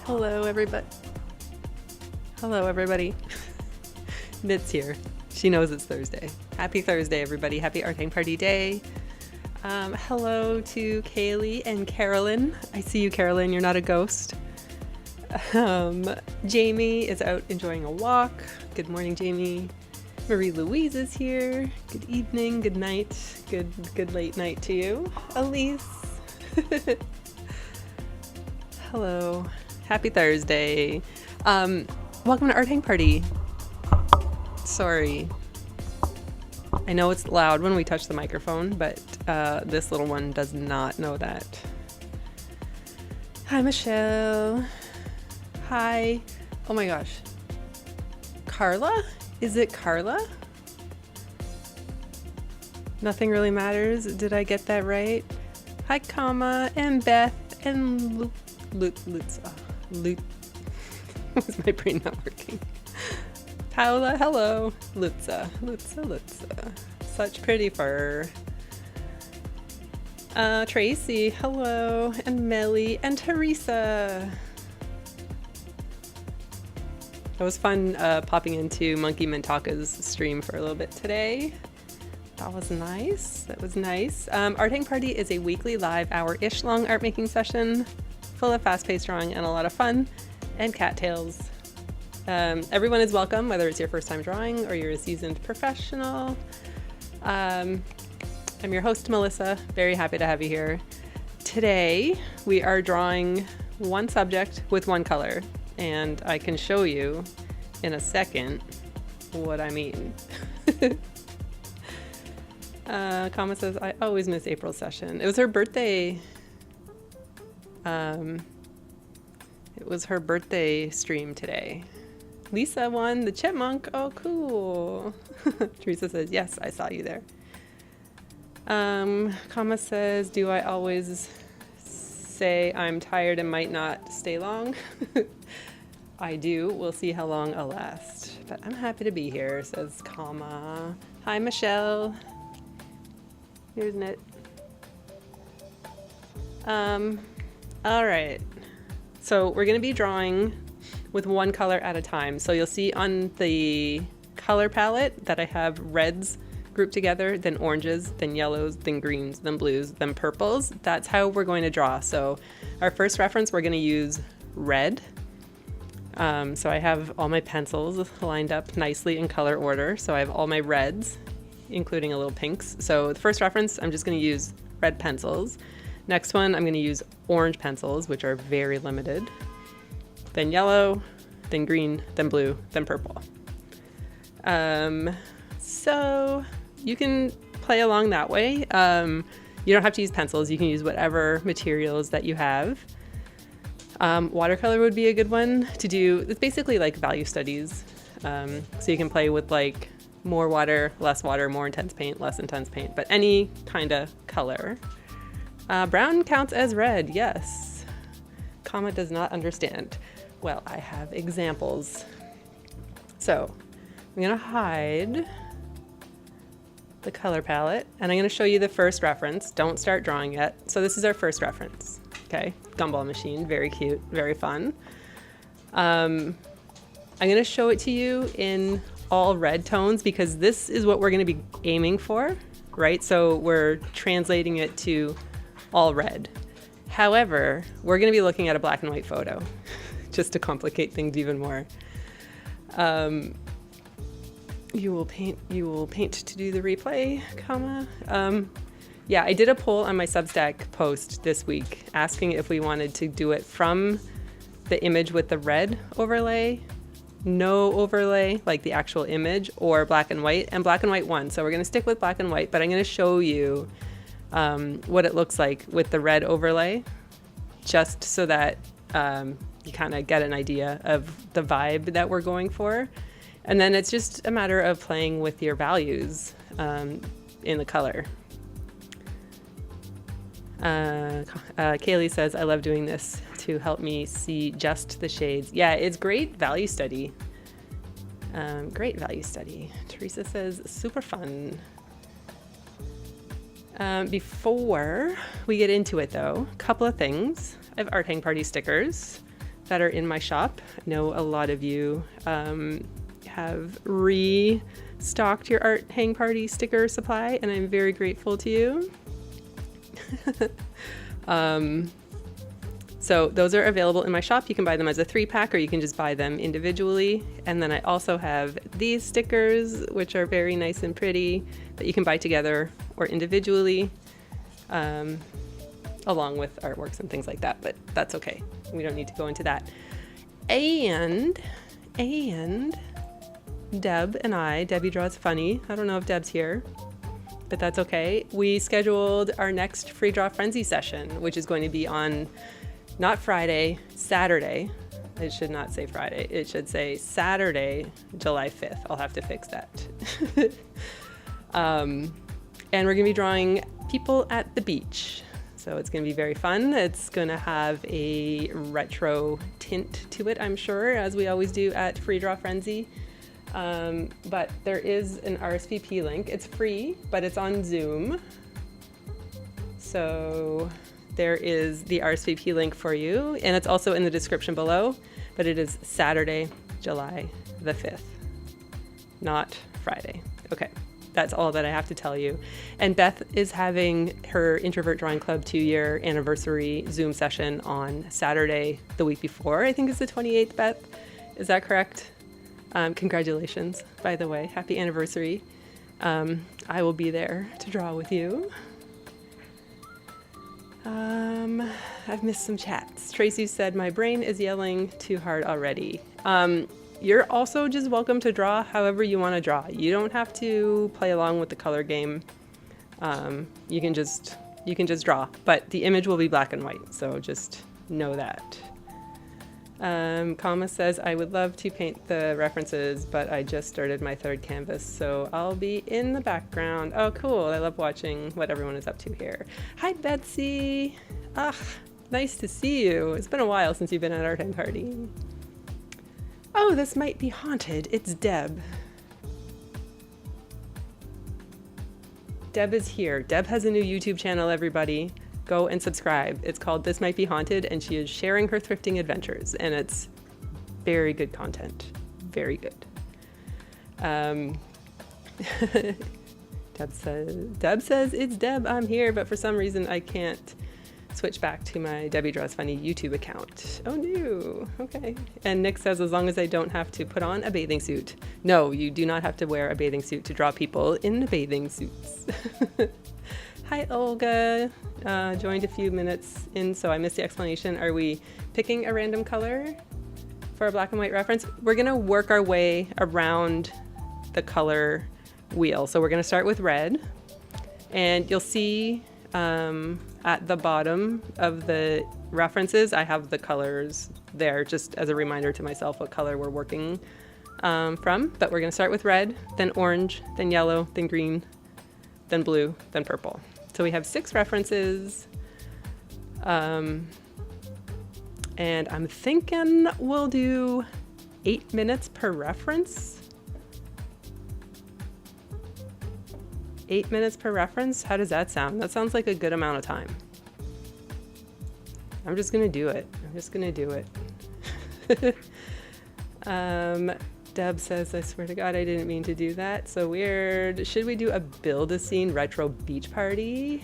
Hello, everybody. Hello, everybody. Mit's here. She knows it's Thursday. Happy Thursday, everybody. Happy Art Hang Party Day. Hello to Kaylee and Carolyn. I see you, Carolyn. You're not a ghost. Jamie is out enjoying a walk. Good morning, Jamie. Marie Louise is here. Good evening, good night, good late night to you. Elise. Hello. Happy Thursday. Welcome to Art Hang Party. Sorry. I know it's loud when we touch the microphone, but this little one does not know that. Hi, Michelle. Hi. Oh my gosh. Carla? Is it Carla? Nothing really matters. Did I get that right? Hi, Kama and Beth and Lutza. Was my brain not working? Paola, hello. Lutza. Such pretty fur. Tracy, hello. And Melly and Teresa. It was fun popping into Monkey Mintaka's stream for a little bit today. That was nice. Art Hang Party is a weekly live hour-ish long art making session full of fast-paced drawing and a lot of fun and cattails. Everyone is welcome, whether it's your first time drawing or you're a seasoned professional. I'm your host, Melissa. Very happy to have you here. Today, we are drawing one subject with one color. And I can show you in a second what I mean. Kama says, I always miss April's session. It was her birthday. It was her birthday stream today. Lisa won the chipmunk. Oh, cool. Teresa says, yes, I saw you there. Kama says, do I always say I'm tired and might not stay long? I do. We'll see how long I'll last. But I'm happy to be here, says Kama. Hi, Michelle. Here's Knit. All right. So we're going to be drawing with one color at a time. So you'll see on the color palette that I have reds grouped together, then oranges, then yellows, then greens, then blues, then purples. That's how we're going to draw. So our first reference, we're going to use red. So I have all my pencils lined up nicely in color order. So I have all my reds, including a little pinks. So the first reference, I'm just going to use red pencils. Next one, I'm going to use orange pencils, which are very limited. Then yellow, then green, then blue, then purple. So you can play along that way. You don't have to use pencils. You can use whatever materials that you have. Watercolor would be a good one to do. It's basically like value studies. So you can play with like more water, more intense paint, less intense paint, but any kind of color. Brown counts as red, yes. Kama does not understand. Well, I have examples. So I'm gonna hide the color palette and I'm gonna show you the first reference. Don't start drawing yet. So this is our first reference. Okay, gumball machine, very cute, very fun. I'm gonna show it to you in all red tones because this is what we're gonna be aiming for, right? So we're translating it to all red. However, we're gonna be looking at a black and white photo just to complicate things even more. You will paint to do the replay, comma. Yeah, I did a poll on my Substack post this week asking if we wanted to do it from the image with the red overlay, no overlay, like the actual image, or black and white, and black and white won. So we're gonna stick with black and white, but I'm gonna show you what it looks like with the red overlay, just so that you kind of get an idea of the vibe that we're going for. And then it's just a matter of playing with your values in the color. Kaylee says, I love doing this to help me see just the shades. Yeah, it's great value study. Teresa says, super fun. Before we get into it though, a couple of things. I have Art Hang Party stickers. that are in my shop. I know a lot of you have restocked your art hang party sticker supply, and I'm very grateful to you. So those are available in my shop. You can buy them as a 3-pack, or you can just buy them individually. And then I also have these stickers, which are very nice and pretty, that you can buy together or individually, along with artworks and things like that, but that's okay. We don't need to go into that. And Deb and I, Debbie Draws Funny, I don't know if Deb's here, but that's okay. We scheduled our next free draw Friendzy session, which is going to be on not Friday, Saturday. It should not say Friday. It should say Saturday, July 5th. I'll have to fix that. And we're gonna be drawing people at the beach. So it's gonna be very fun. It's gonna have a retro tint to it, I'm sure, as we always do at Free Draw Friendzy. But there is an RSVP link. It's free, but it's on Zoom. So there is the RSVP link for you, and it's also in the description below, but it is Saturday, July the 5th, not Friday. Okay, that's all that I have to tell you. And Beth is having her Introvert Drawing Club 2-year anniversary Zoom session on Saturday, the week before. I think it's the 28th, Beth. Is that correct? Congratulations, by the way. Happy anniversary. I will be there to draw with you. I've missed some chats. Tracy said, my brain is yelling too hard already. You're also just welcome to draw however you want to draw. You don't have to play along with the color game. You can just draw, but the image will be black and white, so just know that. Kama says, I would love to paint the references, but I just started my 3rd canvas, so I'll be in the background. Oh, cool. I love watching what everyone is up to here. Hi, Betsy. Ah, nice to see you. It's been a while since you've been at Art Hang Party. Oh, this might be haunted. It's Deb. Deb is here. Deb has a new YouTube channel, everybody. Go and subscribe. It's called This Might Be Haunted, and she is sharing her thrifting adventures, and it's very good content. Very good. Deb says, it's Deb, I'm here, but for some reason I can't switch back to my Debbie Draws Funny YouTube account. Oh no, okay. And Nick says, as long as I don't have to put on a bathing suit. No, you do not have to wear a bathing suit to draw people in bathing suits. Hi, Olga. Joined a few minutes in, so I missed the explanation. Are we picking a random color for a black and white reference? We're gonna work our way around the color wheel. So we're gonna start with red, and you'll see at the bottom of the references, I have the colors there, just as a reminder to myself what color we're working from. But we're gonna start with red, then orange, then yellow, then green, then blue, then purple. So we have 6 references, and I'm thinking we'll do 8 minutes per reference. 8 minutes per reference? How does that sound? That sounds like a good amount of time. I'm just gonna do it. Deb says, I swear to God, I didn't mean to do that. So weird. Should we do a Build-A-Scene retro beach party?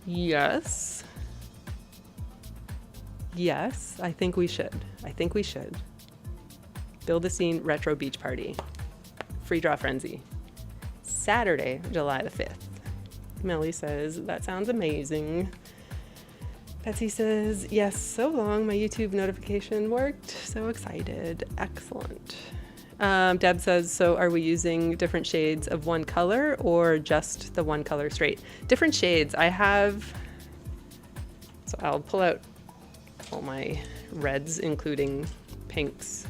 Yes. Yes, I think we should. Build-A-Scene retro beach party. Free Draw Friendzy. Saturday, July the 5th. Melly says, that sounds amazing. Betsy says, yes, so long. My YouTube notification worked. So excited. Excellent. Deb says, so are we using different shades of one color or just the one color straight? Different shades. So I'll pull out all my reds, including pinks.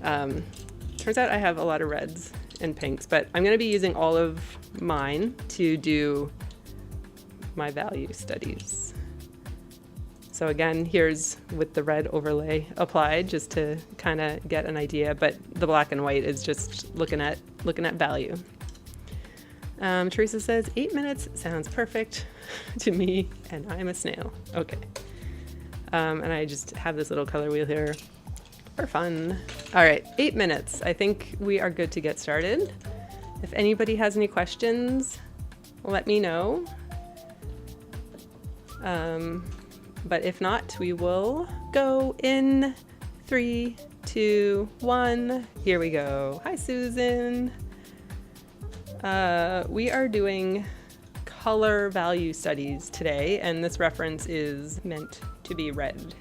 Turns out I have a lot of reds and pinks, but I'm going to be using all of mine to do my value studies. So again, here's with the red overlay applied just to kind of get an idea, but the black and white is just looking at value. Teresa says 8 minutes sounds perfect to me, and I'm a snail. Okay. And I just have this little color wheel here for fun. All right, 8 minutes. I think we are good to get started. If anybody has any questions, let me know. But if not, we will go in 3, 2, 1. Here we go. Hi, Susan. We are doing color value studies today, and this reference is meant to be read.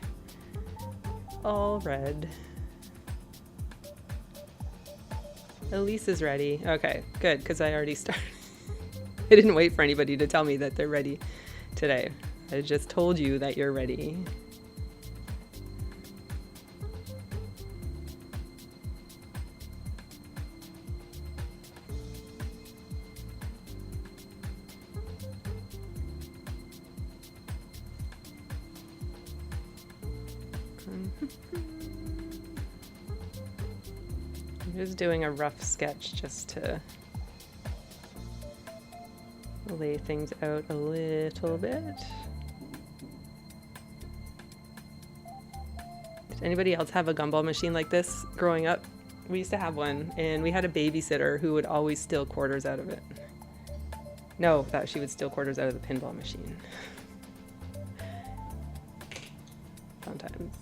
All red. Elise is ready. Okay, good, because I already started. I didn't wait for anybody to tell me that they're ready today. I just told you that you're ready. I'm just doing a rough sketch just to lay things out a little bit. Did anybody else have a gumball machine like this growing up? We used to have one, and we had a babysitter who would always steal quarters out of it. No, that she would steal quarters out of the pinball machine. Fun times.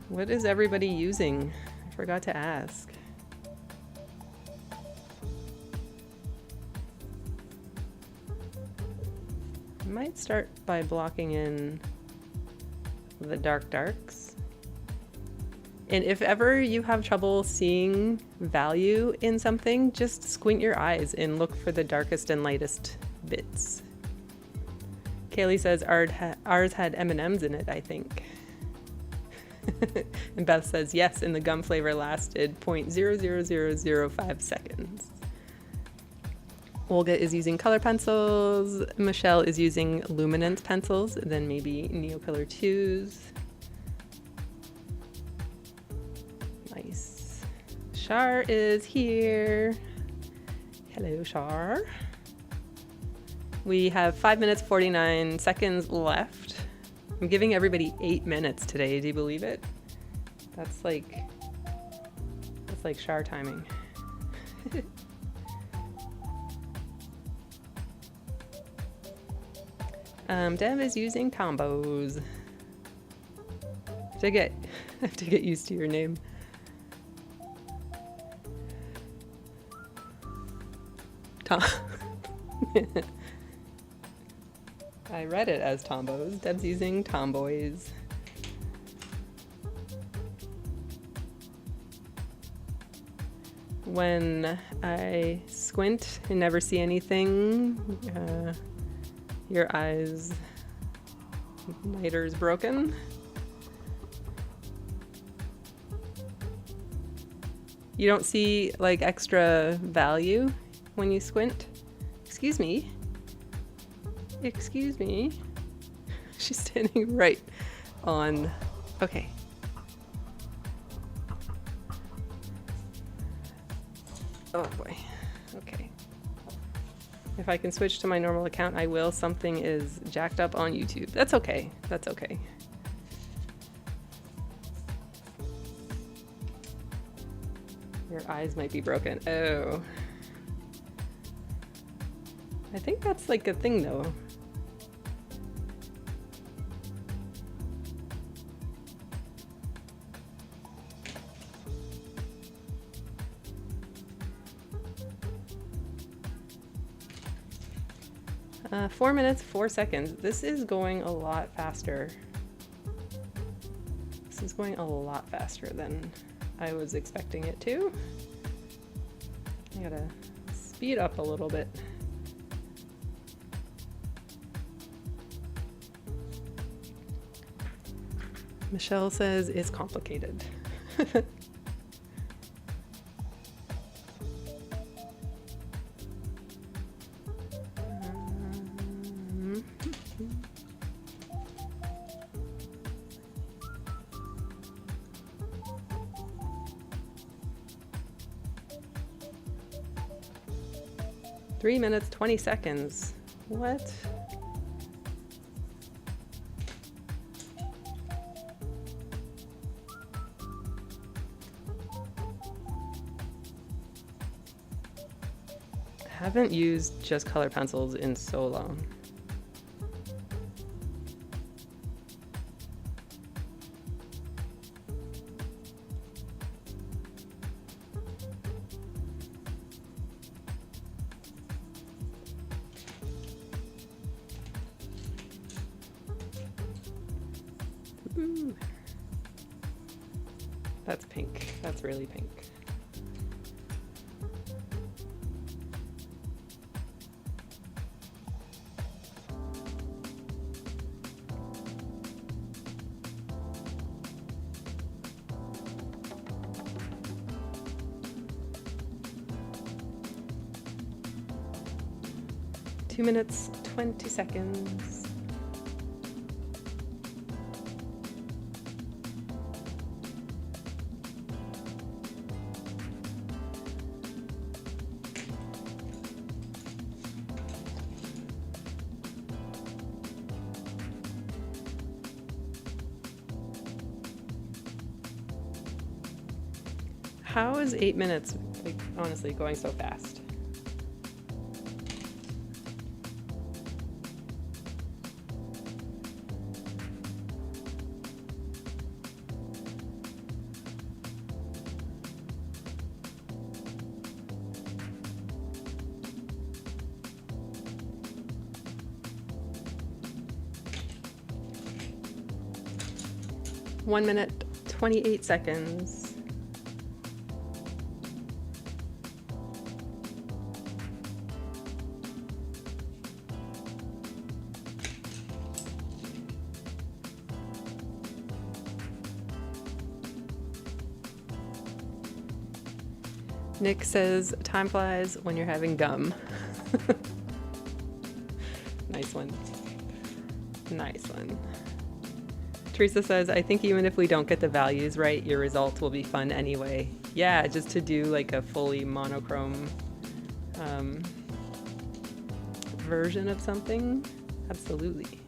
What is everybody using? I forgot to ask. I might start by blocking in the dark darks. And if ever you have trouble seeing value in something, just squint your eyes and look for the darkest and lightest bits. Kaylee says ours had M&Ms in it, I think. And Beth says yes, and the gum flavor lasted 0.00005 seconds. Olga is using color pencils. Michelle is using luminance pencils, then maybe Neocolor 2s. Nice. Shar is here. Hello, Shar. We have 5 minutes, 49 seconds left. I'm giving everybody 8 minutes today. Do you believe it? That's like Shar timing. Dev is using Tombos. I have to get used to your name. Tom. I read it as Tombos. Deb's using Tomboys. When I squint and never see anything, your eyes miter's broken. You don't see like extra value when you squint? Excuse me. Excuse me. She's standing right on. Okay. Oh boy. Okay. If I can switch to my normal account, I will. Something is jacked up on YouTube. That's okay. That's okay. Your eyes might be broken. Oh. I think that's like a thing though. 4 minutes, 4 seconds. This is going a lot faster. This is going a lot faster than I was expecting it to. I gotta speed up a little bit. Michelle says it's complicated. Three minutes, 20 seconds. What? haven't used just color pencils in so long. Ooh. That's pink. That's really pink. Two minutes, 20 seconds. How is 8 minutes, like, honestly, going so fast? One minute, 28 seconds. Nick says, time flies when you're having gum. Nice one. Nice one. Teresa says, I think even if we don't get the values right, your results will be fun anyway. Yeah, just to do like a fully monochrome version of something. Absolutely.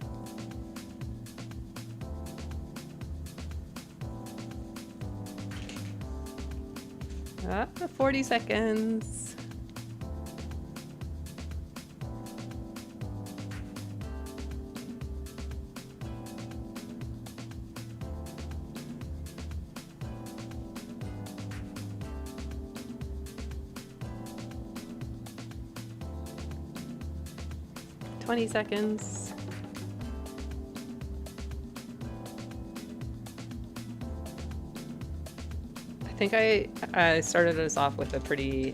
40 seconds. Twenty seconds. I think I started us off with a pretty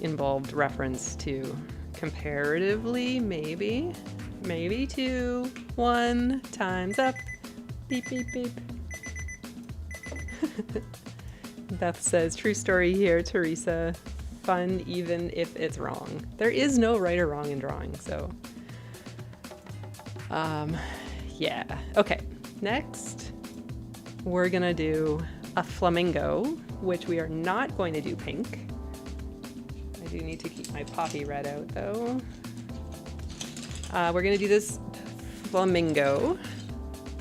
involved reference to comparatively, maybe 2, 1, time's up. Beep, beep, beep. Beth says, true story here, Teresa. Fun even if it's wrong. There is no right or wrong in drawing, so. Yeah. Okay, next. We're gonna do a flamingo, which we are not going to do pink. I do need to keep my poppy red out though. We're gonna do this flamingo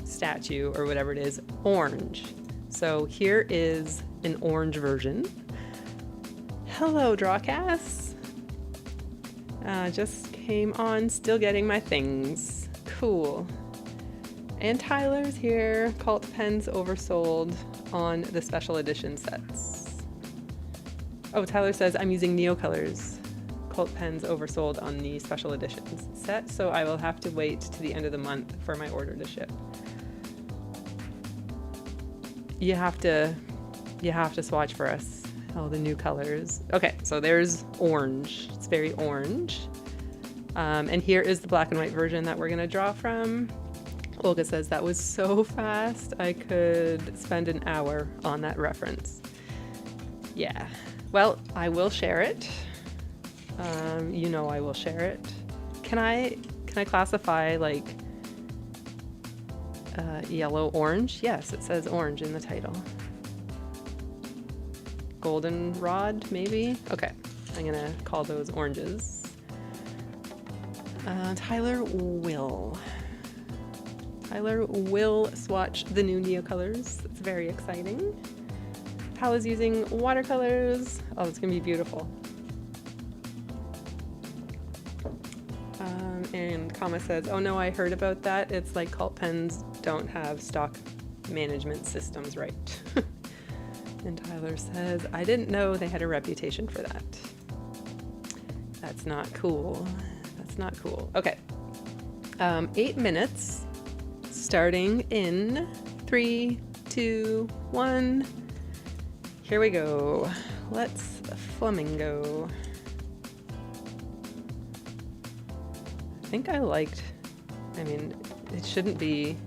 statue or whatever it is, orange. So here is an orange version. Hello, Drawcast. Just came on, still getting my things. Cool. And Tyler's here. Cult pens oversold on the special edition sets. Oh, Tyler says, I'm using Neocolors. Cult pens oversold on the special editions set, so I will have to wait to the end of the month for my order to ship. You have to swatch for us all the new colors. Okay, so there's orange. It's very orange. And here is the black and white version that we're gonna draw from. Olga says, that was so fast, I could spend an hour on that reference. Yeah, well, I will share it. You know I will share it. Can I classify like yellow, orange? Yes, it says orange in the title. Goldenrod, maybe? Okay, I'm gonna call those oranges. Tyler will swatch the new Neocolors. It's very exciting. Pal is using watercolors. Oh, it's gonna be beautiful. And Kama says, oh no, I heard about that. It's like cult pens don't have stock management systems right. And Tyler says, I didn't know they had a reputation for that. That's not cool. That's not cool. Okay. 8 minutes, starting in 3, 2, 1. Here we go. Let's flamingo. I think I mean, it shouldn't be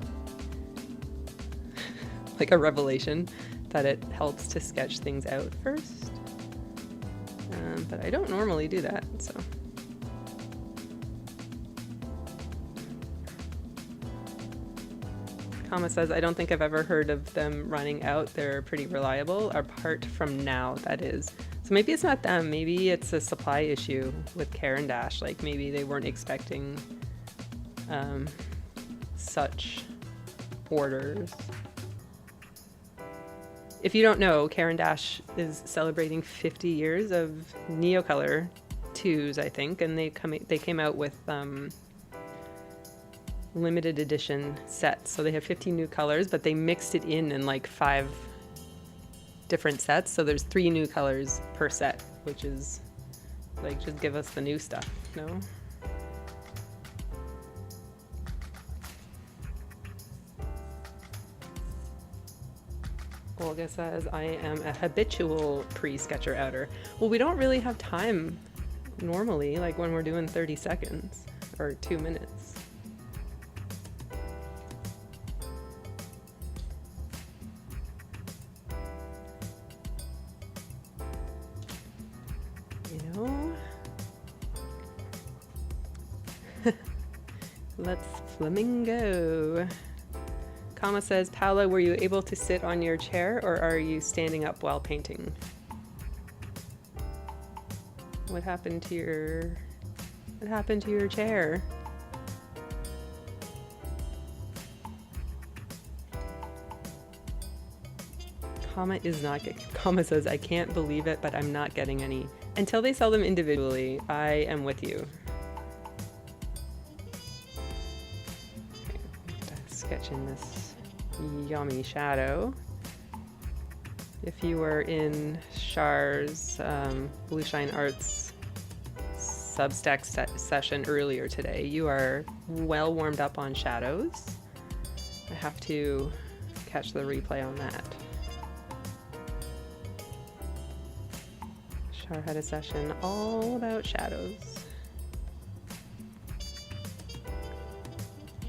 like a revelation that it helps to sketch things out first. But I don't normally do that, so. Kama says, I don't think I've ever heard of them running out. They're pretty reliable, apart from now, that is. So maybe it's not them. Maybe it's a supply issue with Caran d'Ache. Like maybe they weren't expecting such orders. If you don't know, Caran d'Ache is celebrating 50 years of Neocolor 2s, I think, and they came out with limited edition sets. So they have 50 new colors, but they mixed it in like 5 different sets. So there's 3 new colors per set, which is like, just give us the new stuff, no? Olga says, I am a habitual pre-sketcher outer. Well, we don't really have time normally, like when we're doing 30 seconds or 2 minutes. You know? Let's flamingo. Kama says, Paula, were you able to sit on your chair or are you standing up while painting? What happened to your chair? Kama says, I can't believe it, but I'm not getting any. Until they sell them individually, I am with you. Sketch in this yummy shadow. If you were in Char's Blue Shine Arts Substack session earlier today, you are well warmed up on shadows. I have to catch the replay on that. Char had a session all about shadows.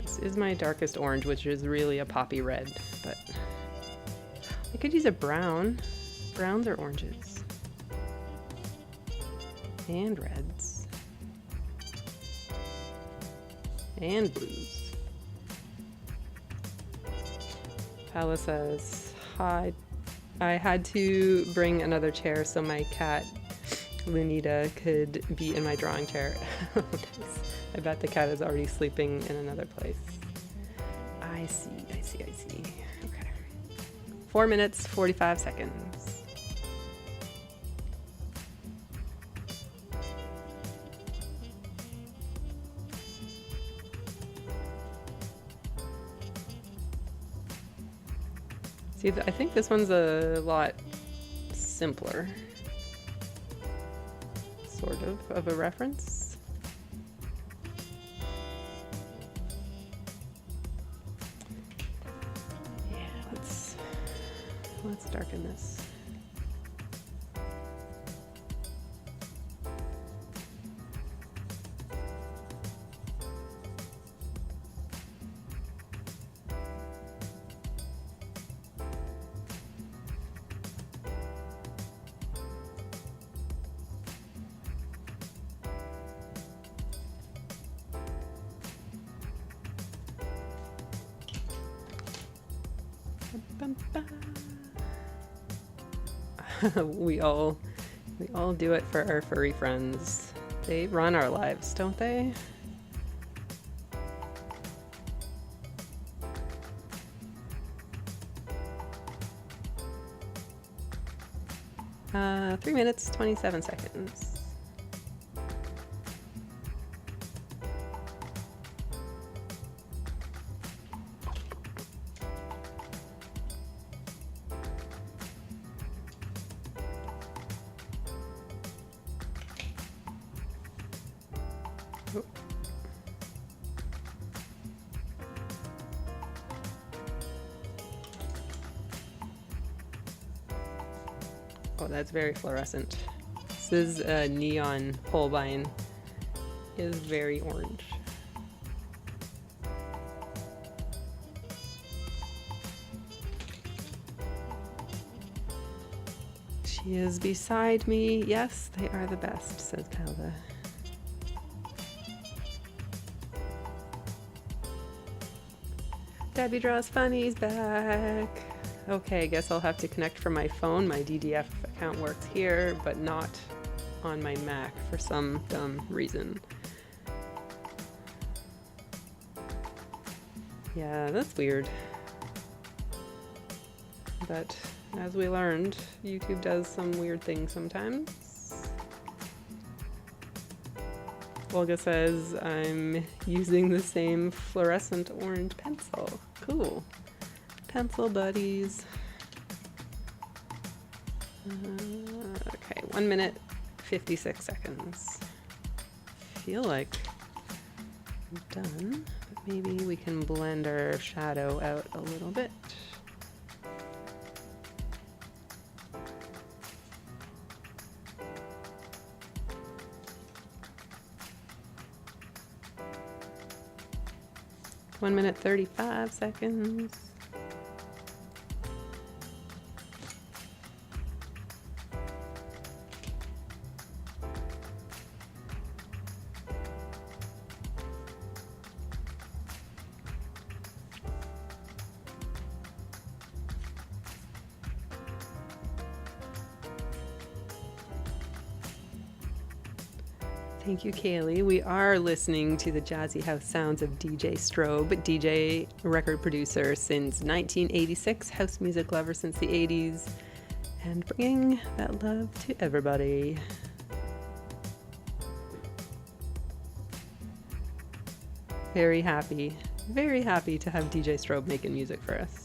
This is my darkest orange, which is really a poppy red, but I could use a brown. Browns or oranges? And reds. And blues. Paula says, hi. I had to bring another chair so my cat, Lunita, could be in my drawing chair. I bet the cat is already sleeping in another place. I see. Okay. 4 minutes, 45 seconds. See, I think this one's a lot simpler. Sort of a reference. Let's darken this. We all do it for our furry friends. They run our lives, don't they? Uh, 3 minutes, 27 seconds. Oh. Oh, that's very fluorescent. This is a neon Holbein. It is very orange. She is beside me. Yes, they are the best, says Calda. Debbie Draws Funny's back. Okay, I guess I'll have to connect from my phone. My DDF account works here, but not on my Mac for some dumb reason. Yeah, that's weird. But as we learned, YouTube does some weird things sometimes. Olga says I'm using the same fluorescent orange pencil. Cool. Pencil buddies. Okay, 1 minute, 56 seconds. I feel like I'm done. But maybe we can blend our shadow out a little bit. One minute, 35 seconds. Thank you, Kaylee. We are listening to the jazzy house sounds of DJ Strobe, DJ record producer since 1986, house music lover since the 80s, and bringing that love to everybody. Very happy to have DJ Strobe making music for us.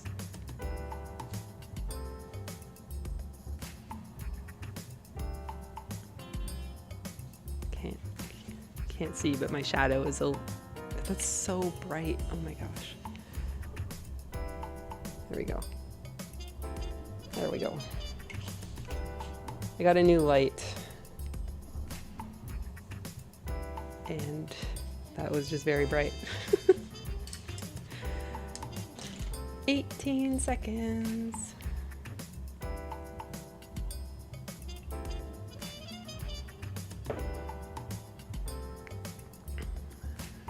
Can't see, but my shadow is that's so bright. Oh my gosh. There we go. There we go. I got a new light. And that was just very bright. 18 seconds.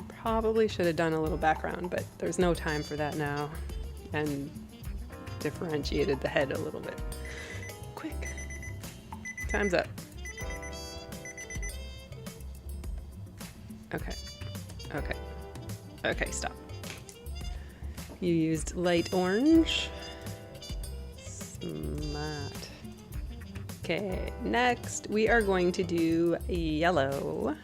Probably should have done a little background, but there's no time for that now, and differentiated the head a little bit. Quick. Time's up. Okay, stop. You used light orange. Smart. Okay, next we are going to do yellow,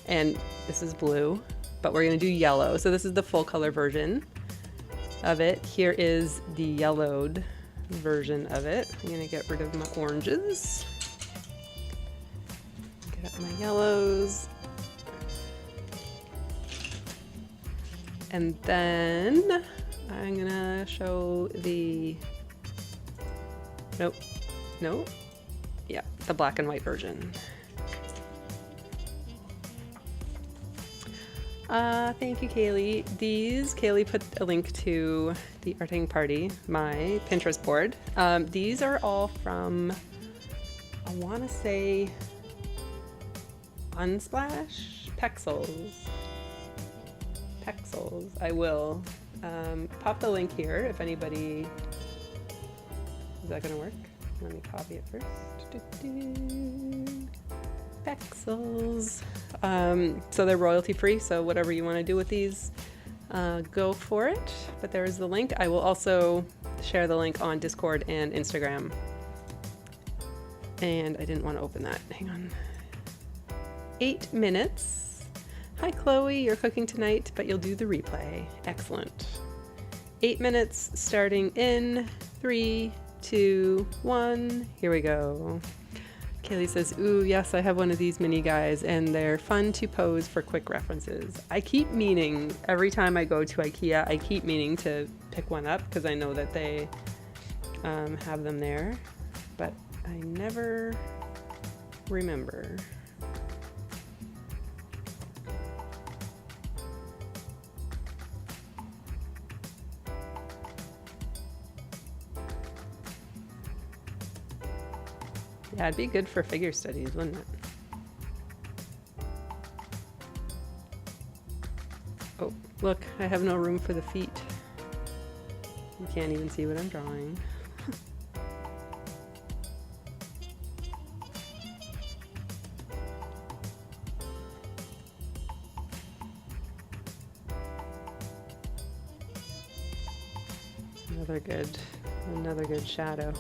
and this is blue, but we're going to do yellow. So this is the full color version of it. Here is the yellowed version of it. I'm going to get rid of my oranges. Get my yellows. And then I'm going to show the, nope, yeah, the black and white version. Thank you, Kaylee. Kaylee put a link to the Arting Party, my Pinterest board. These are all from, I want to say, Unsplash? Pexels. I will pop the link here if anybody, is that going to work? Let me copy it first. Pexels. So they're royalty free, so whatever you want to do with these, go for it. But there is the link. I will also share the link on Discord and Instagram. And I didn't want to open that. Hang on. 8 minutes. Hi, Chloe. You're cooking tonight, but you'll do the replay. Excellent. 8 minutes starting in 3, 2, 1. Here we go. Kaylee says, ooh, yes, I have one of these mini guys, and they're fun to pose for quick references. I keep meaning, every time I go to IKEA, I keep meaning to pick one up because I know that they have them there, but I never remember. Yeah, it'd be good for figure studies, wouldn't it? Oh, look, I have no room for the feet. You can't even see what I'm drawing. Another good shadow.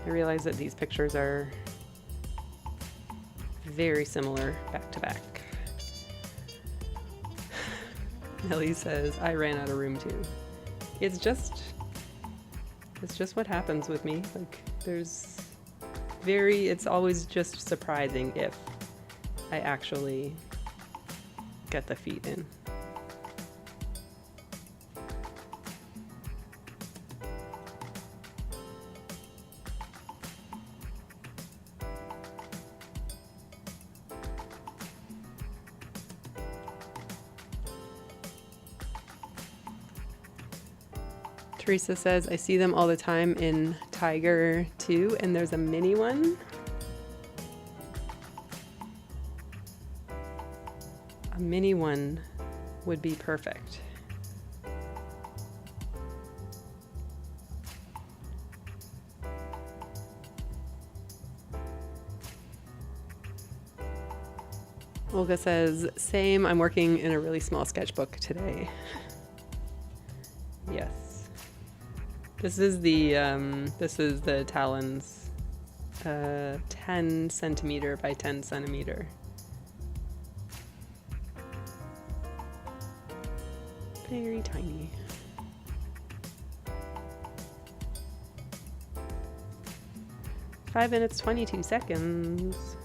I realize that these pictures are very similar back to back. Nellie says, I ran out of room too. It's just what happens with me. Like, it's always just surprising if I actually get the feet in. Teresa says, I see them all the time in Tiger too, and there's a mini one. A mini one would be perfect. Olga says, same, I'm working in a really small sketchbook today. Yes. This is the Talons 10 centimeter by 10 centimeter. Very tiny. Five minutes, 22 seconds.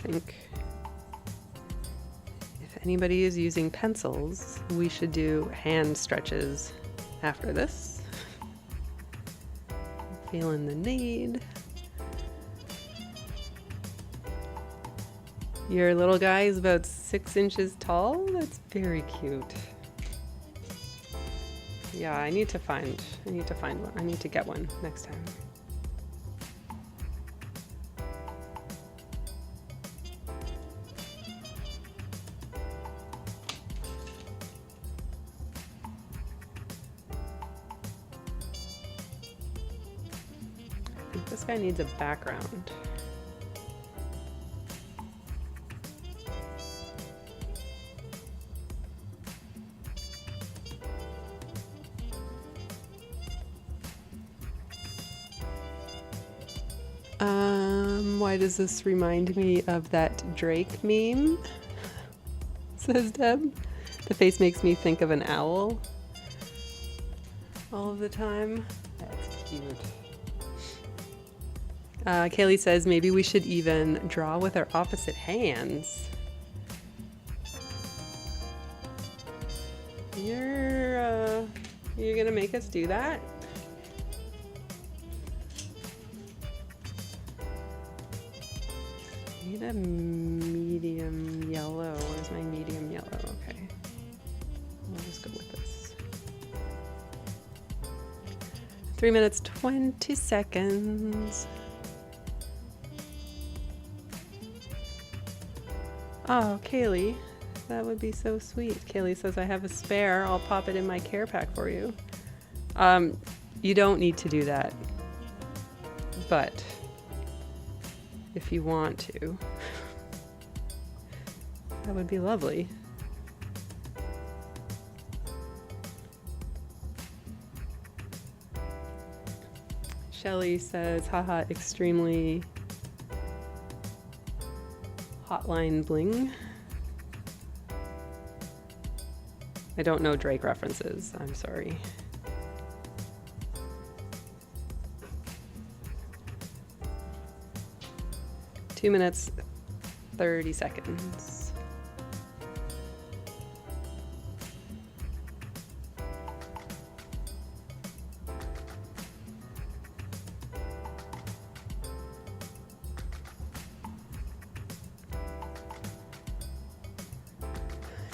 I think if anybody is using pencils, we should do hand stretches after this. I'm feeling the need. Your little guy is about 6 inches tall. That's very cute. Yeah, I need to find one. I need to get one next time. I think this guy needs a background. Why does this remind me of that Drake meme? Says Deb. The face makes me think of an owl all of the time. That's cute. Kaylee says maybe we should even draw with our opposite hands. You're gonna make us do that? I need a medium yellow. Where's my medium yellow? Okay. I'll just go with this. 3 minutes, 20 seconds. Oh, Kaylee, that would be so sweet. Kaylee says, I have a spare. I'll pop it in my care pack for you. You don't need to do that, but if you want to, That would be lovely. Shelly says, haha, extremely hotline bling. I don't know Drake references, I'm sorry. Two minutes, 30 seconds.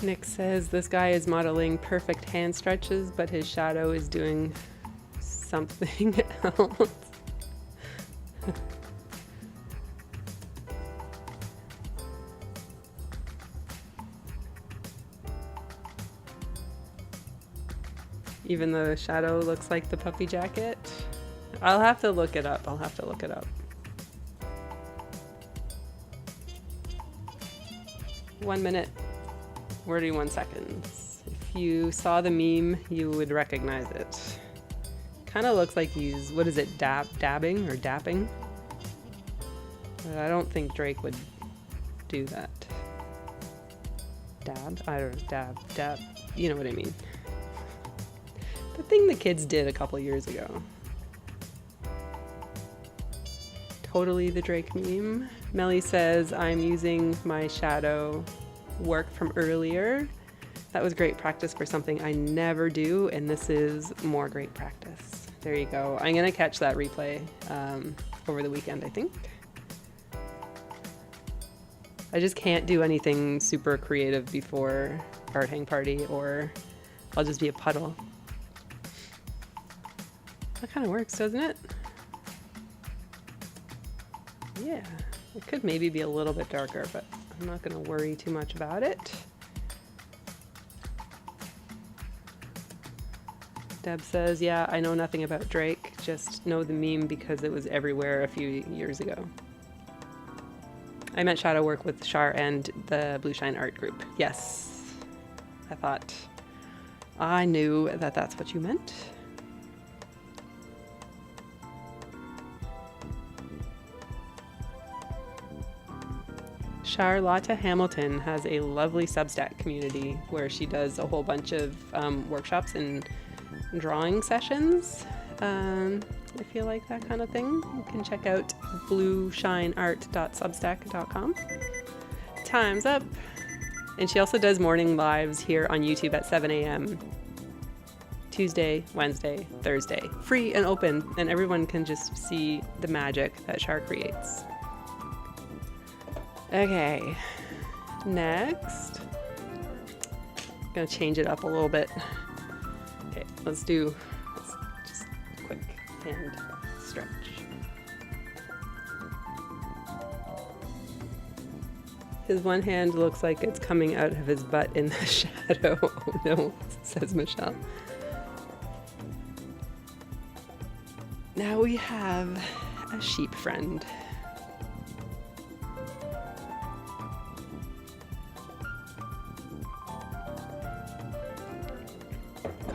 Nick says this guy is modeling perfect hand stretches, but his shadow is doing something else. Even though the shadow looks like the puppy jacket. I'll have to look it up. 1 minute, 41 seconds. If you saw the meme, you would recognize it. Kind of looks like he's, what is it, dabbing or dapping? But I don't think Drake would do that. Dab? I don't know, dab. You know what I mean. The thing the kids did a couple years ago. Totally the Drake meme. Melly says, I'm using my shadow work from earlier. That was great practice for something I never do, and this is more great practice. There you go. I'm gonna catch that replay over the weekend, I think. I just can't do anything super creative before art hang party, or I'll just be a puddle. That kind of works, doesn't it? Yeah, it could maybe be a little bit darker, but I'm not going to worry too much about it. Deb says, yeah, I know nothing about Drake, just know the meme because it was everywhere a few years ago. I meant shadow work with Shar and the Blue Shine art group. Yes, I knew that that's what you meant. Charlotta Hamilton has a lovely Substack community where she does a whole bunch of workshops and drawing sessions. If you like that kind of thing, you can check out blueshineart.substack.com. Time's up. And she also does morning lives here on YouTube at 7 a.m. Tuesday, Wednesday, Thursday. Free and open, and everyone can just see the magic that Char creates. Okay, next. I'm gonna change it up a little bit. Okay, let's just a quick hand stretch. His one hand looks like it's coming out of his butt in the shadow. Oh no, says Michelle. Now we have a sheep friend.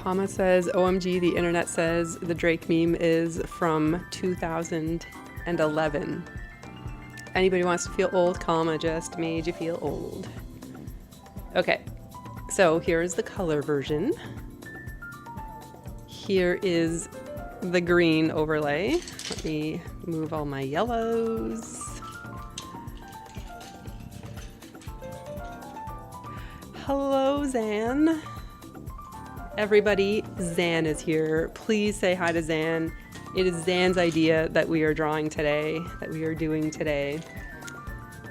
Kama says, OMG, the internet says the Drake meme is from 2011. Anybody wants to feel old, Kama just made you feel old. Okay, so here's the color version. Here is the green overlay. Let me move all my yellows. Hello, Zan. Everybody, Zan is here. Please say hi to Zan. It is Zan's idea that we are drawing today, that we are doing today.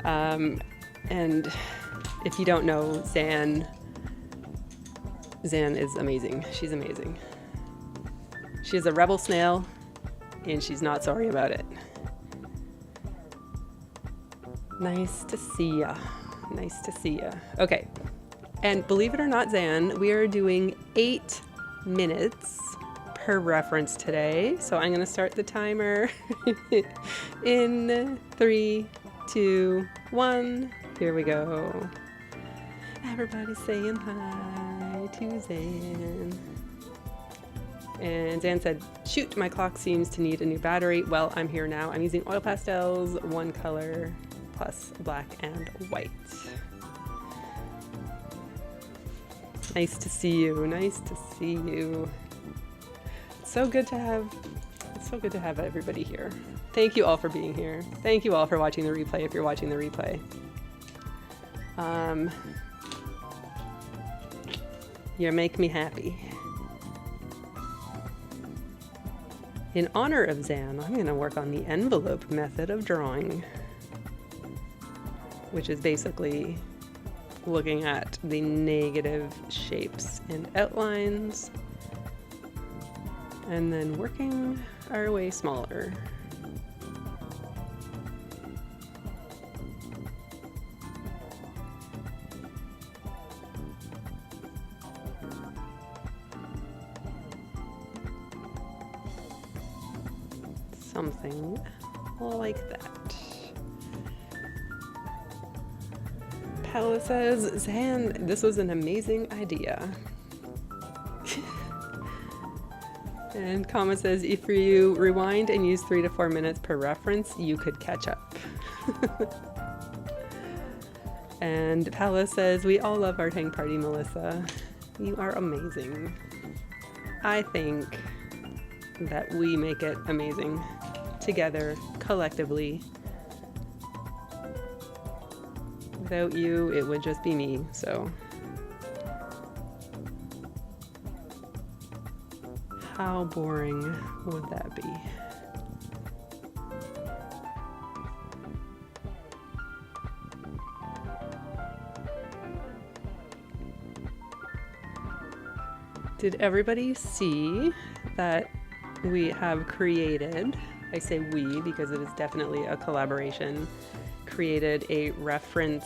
And if you don't know Zan is amazing. She's amazing. She is a rebel snail, and she's not sorry about it. Nice to see ya. Nice to see ya. Okay. And believe it or not, Zan, we are doing 8 minutes per reference today. So I'm going to start the timer in 3, 2, 1. Here we go. Everybody's saying hi to Zan. And Zan said, shoot, my clock seems to need a new battery. Well, I'm here now. I'm using oil pastels, one color, plus black and white. Nice to see you. Nice to see you. It's so good to have everybody here. Thank you all for being here. Thank you all for watching the replay if you're watching the replay. You make me happy. In honor of Zan, I'm going to work on the envelope method of drawing, which is basically looking at the negative shapes and outlines and then working our way smaller. Something like that. Paula says, Zan, this was an amazing idea. And Kama says, if you rewind and use 3 to 4 minutes per reference, you could catch up. And Paula says, we all love our hang party, Melissa. You are amazing. I think that we make it amazing together, collectively. Without you, it would just be me, so. How boring would that be? Did everybody see that we have created, I say we because it is definitely a collaboration, created a reference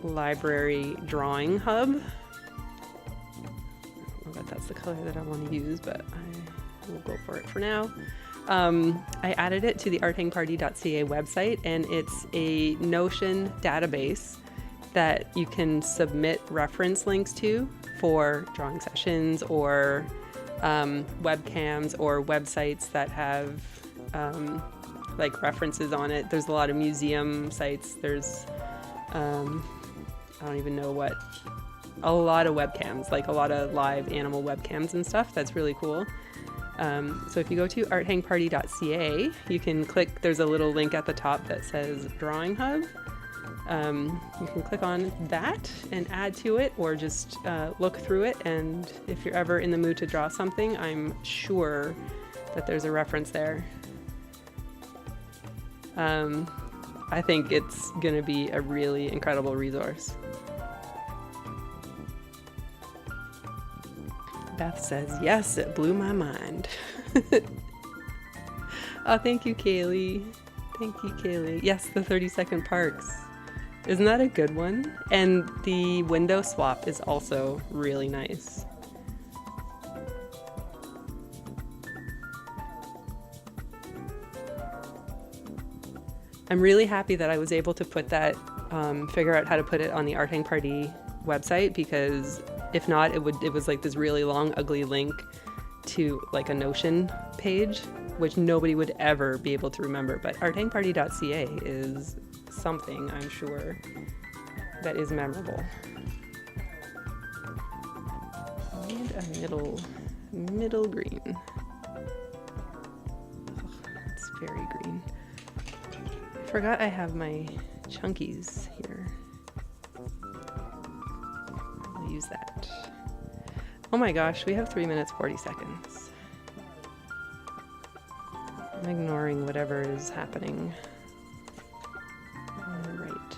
library drawing hub? I don't know if that's the color that I want to use, but I will go for it for now. I added it to the arthangparty.ca website, and it's a Notion database that you can submit reference links to for drawing sessions or webcams or websites that have like references on it. There's a lot of museum sites. There's I don't even know what, a lot of webcams, like a lot of live animal webcams and stuff. That's really cool. So if you go to arthangparty.ca, you can click, there's a little link at the top that says Drawing Hub. You can click on that and add to it, or just look through it, and if you're ever in the mood to draw something, I'm sure that there's a reference there. I think it's gonna be a really incredible resource. Beth says, yes, it blew my mind. Oh, thank you, Kaylee. Thank you, Kaylee. Yes, the 30-second parks. Isn't that a good one? And the window swap is also really nice. I'm really happy that I was able to put that, figure out how to put it on the Art Hang Party website, because if not, it was like this really long, ugly link to like a Notion page, which nobody would ever be able to remember. But arthangparty.ca is something, I'm sure, that is memorable. And a middle green. Oh, it's very green. I forgot I have my chunkies here. I'll use that. Oh my gosh, we have 3 minutes, 40 seconds. I'm ignoring whatever is happening on the right.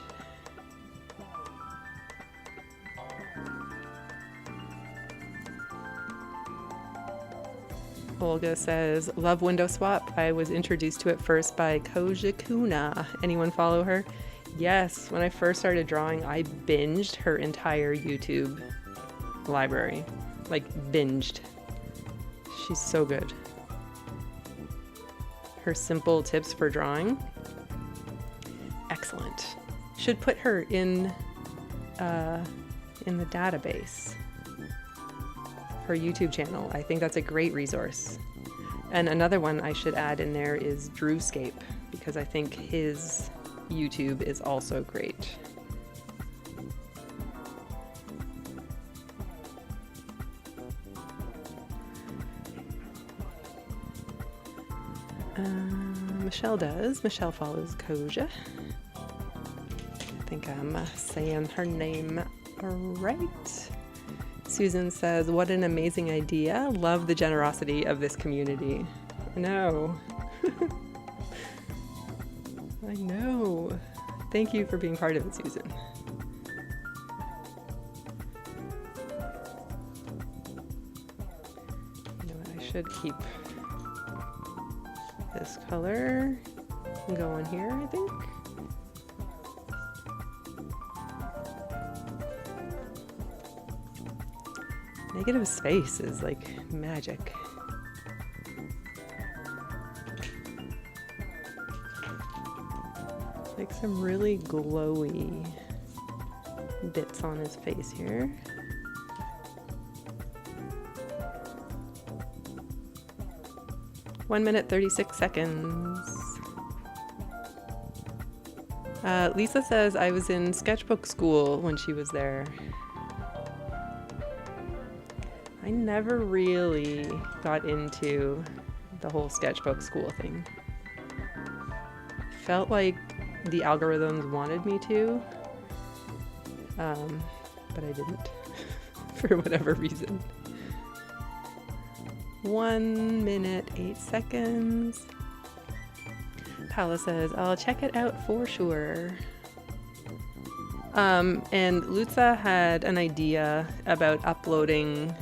Olga says, love window swap. I was introduced to it first by Koja Kuna. Anyone follow her? Yes, when I first started drawing, I binged her entire YouTube library. Like, binged. She's so good. Her simple tips for drawing, excellent. Should put her in in the database. Her YouTube channel. I think that's a great resource. And another one I should add in there is Drewscape, because I think his YouTube is also great. Michelle does. Michelle follows Koja. I think I'm saying her name right. Susan says, what an amazing idea. Love the generosity of this community. I know. I know. Thank you for being part of it, Susan. You know what, I should keep this color going here, I think. Negative space is like magic. Like some really glowy bits on his face here. One minute, 36 seconds. Lisa says, I was in sketchbook school when she was there. I never really got into the whole sketchbook school thing. Felt like the algorithms wanted me to, but I didn't for whatever reason. 1 minute, 8 seconds. Paula says, I'll check it out for sure. And Lutza had an idea about uploading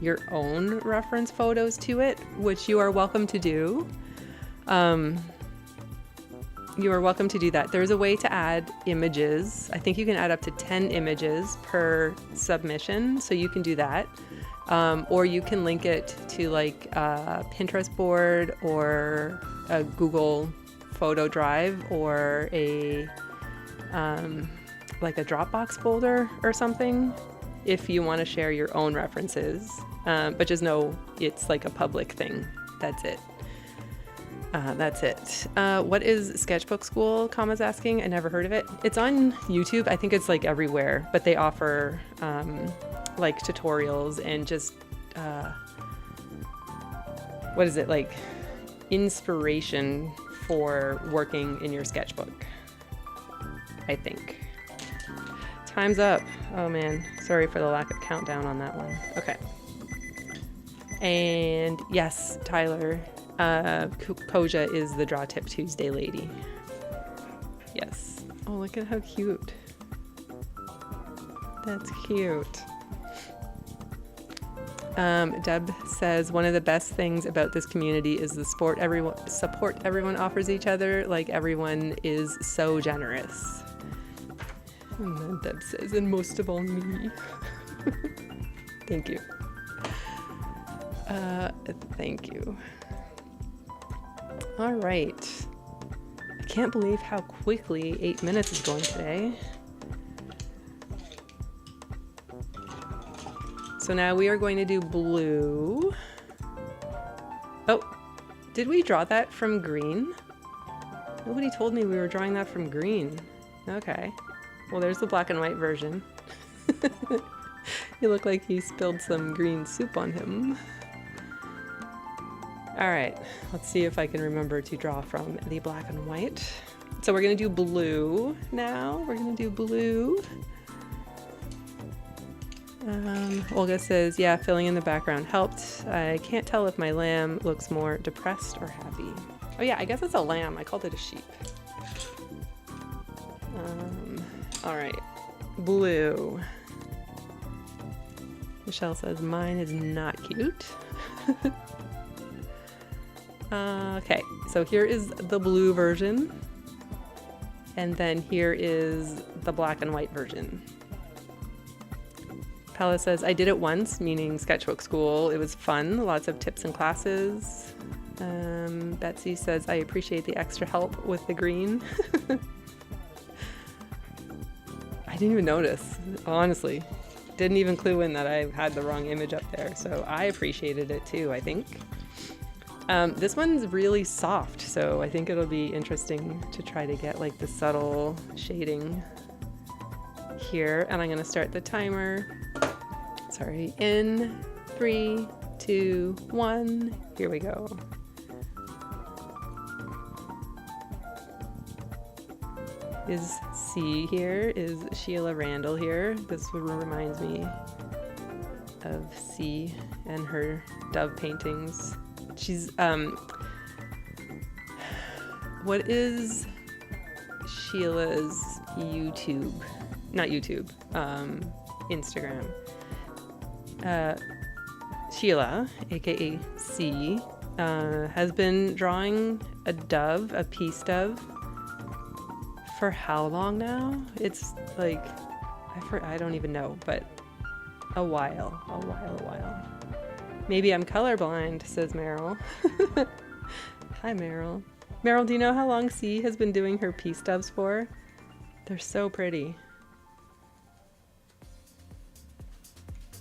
your own reference photos to it, which you are welcome to do. You are welcome to do that. There's a way to add images. I think you can add up to 10 images per submission, so you can do that. Or you can link it to like a Pinterest board or a Google photo drive or a like a Dropbox folder or something if you want to share your own references. But just know it's like a public thing. That's it. That's it. What is Sketchbook School? Kama's asking. I never heard of it. It's on YouTube. I think it's like everywhere, but they offer like tutorials and just what is it, like inspiration for working in your sketchbook, I think. Time's up. Oh man, sorry for the lack of countdown on that one. Okay. And yes, Tyler, Koja is the Draw Tip Tuesday lady. Yes. Oh, look at how cute. That's cute. Deb says, one of the best things about this community is the support everyone offers each other. Like, everyone is so generous. And then Deb says, and most of all me. Thank you. Thank you. All right. I can't believe how quickly 8 minutes is going today. So now we are going to do blue. Oh, did we draw that from green? Nobody told me we were drawing that from green. Okay. Well, there's the black and white version. You look like he spilled some green soup on him. All right, let's see if I can remember to draw from the black and white. So we're gonna do blue now. We're gonna do blue. Olga says, yeah, filling in the background helped. I can't tell if my lamb looks more depressed or happy. Oh yeah, I guess it's a lamb. I called it a sheep. All right, blue. Michelle says, mine is not cute. Okay, so here is the blue version. And then here is the black and white version. Paula says, I did it once, meaning sketchbook school. It was fun, lots of tips and classes. Betsy says, I appreciate the extra help with the green. I didn't even notice, honestly. Didn't even clue in that I had the wrong image up there, so I appreciated it too, I think. This one's really soft, so I think it'll be interesting to try to get like the subtle shading here. And I'm gonna start the timer. Sorry, in 3, 2, 1, here we go. Is C here, is Sheila Randall here. This reminds me of C and her dove paintings. She's, what is Sheila's YouTube, not YouTube, Instagram? Sheila, aka C, has been drawing a dove, a peace dove, for how long now? It's like, I don't even know, but a while. Maybe I'm colorblind, says Meryl. Hi, Meryl. Meryl, do you know how long C has been doing her peace doves for? They're so pretty.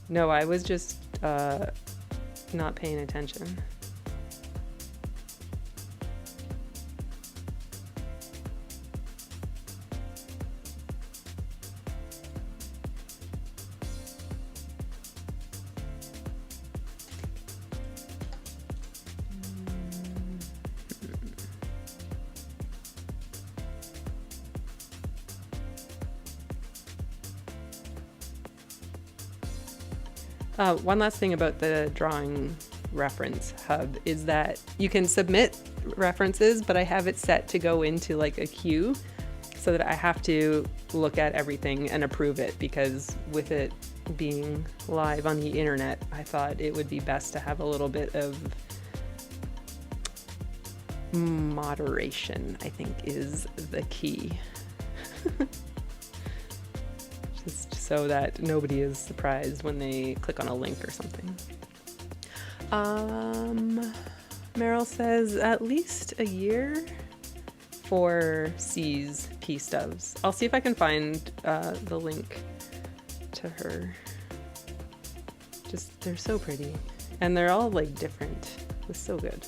No, I was just not paying attention. One last thing about the drawing reference hub is that you can submit references, but I have it set to go into like a queue so that I have to look at everything and approve it, because with it being live on the internet, I thought it would be best to have a little bit of moderation, I think is the key. Just so that nobody is surprised when they click on a link or something. Meryl says at least a year for C's peace doves. I'll see if I can find the link to her. Just, they're so pretty. And they're all like different. It's so good.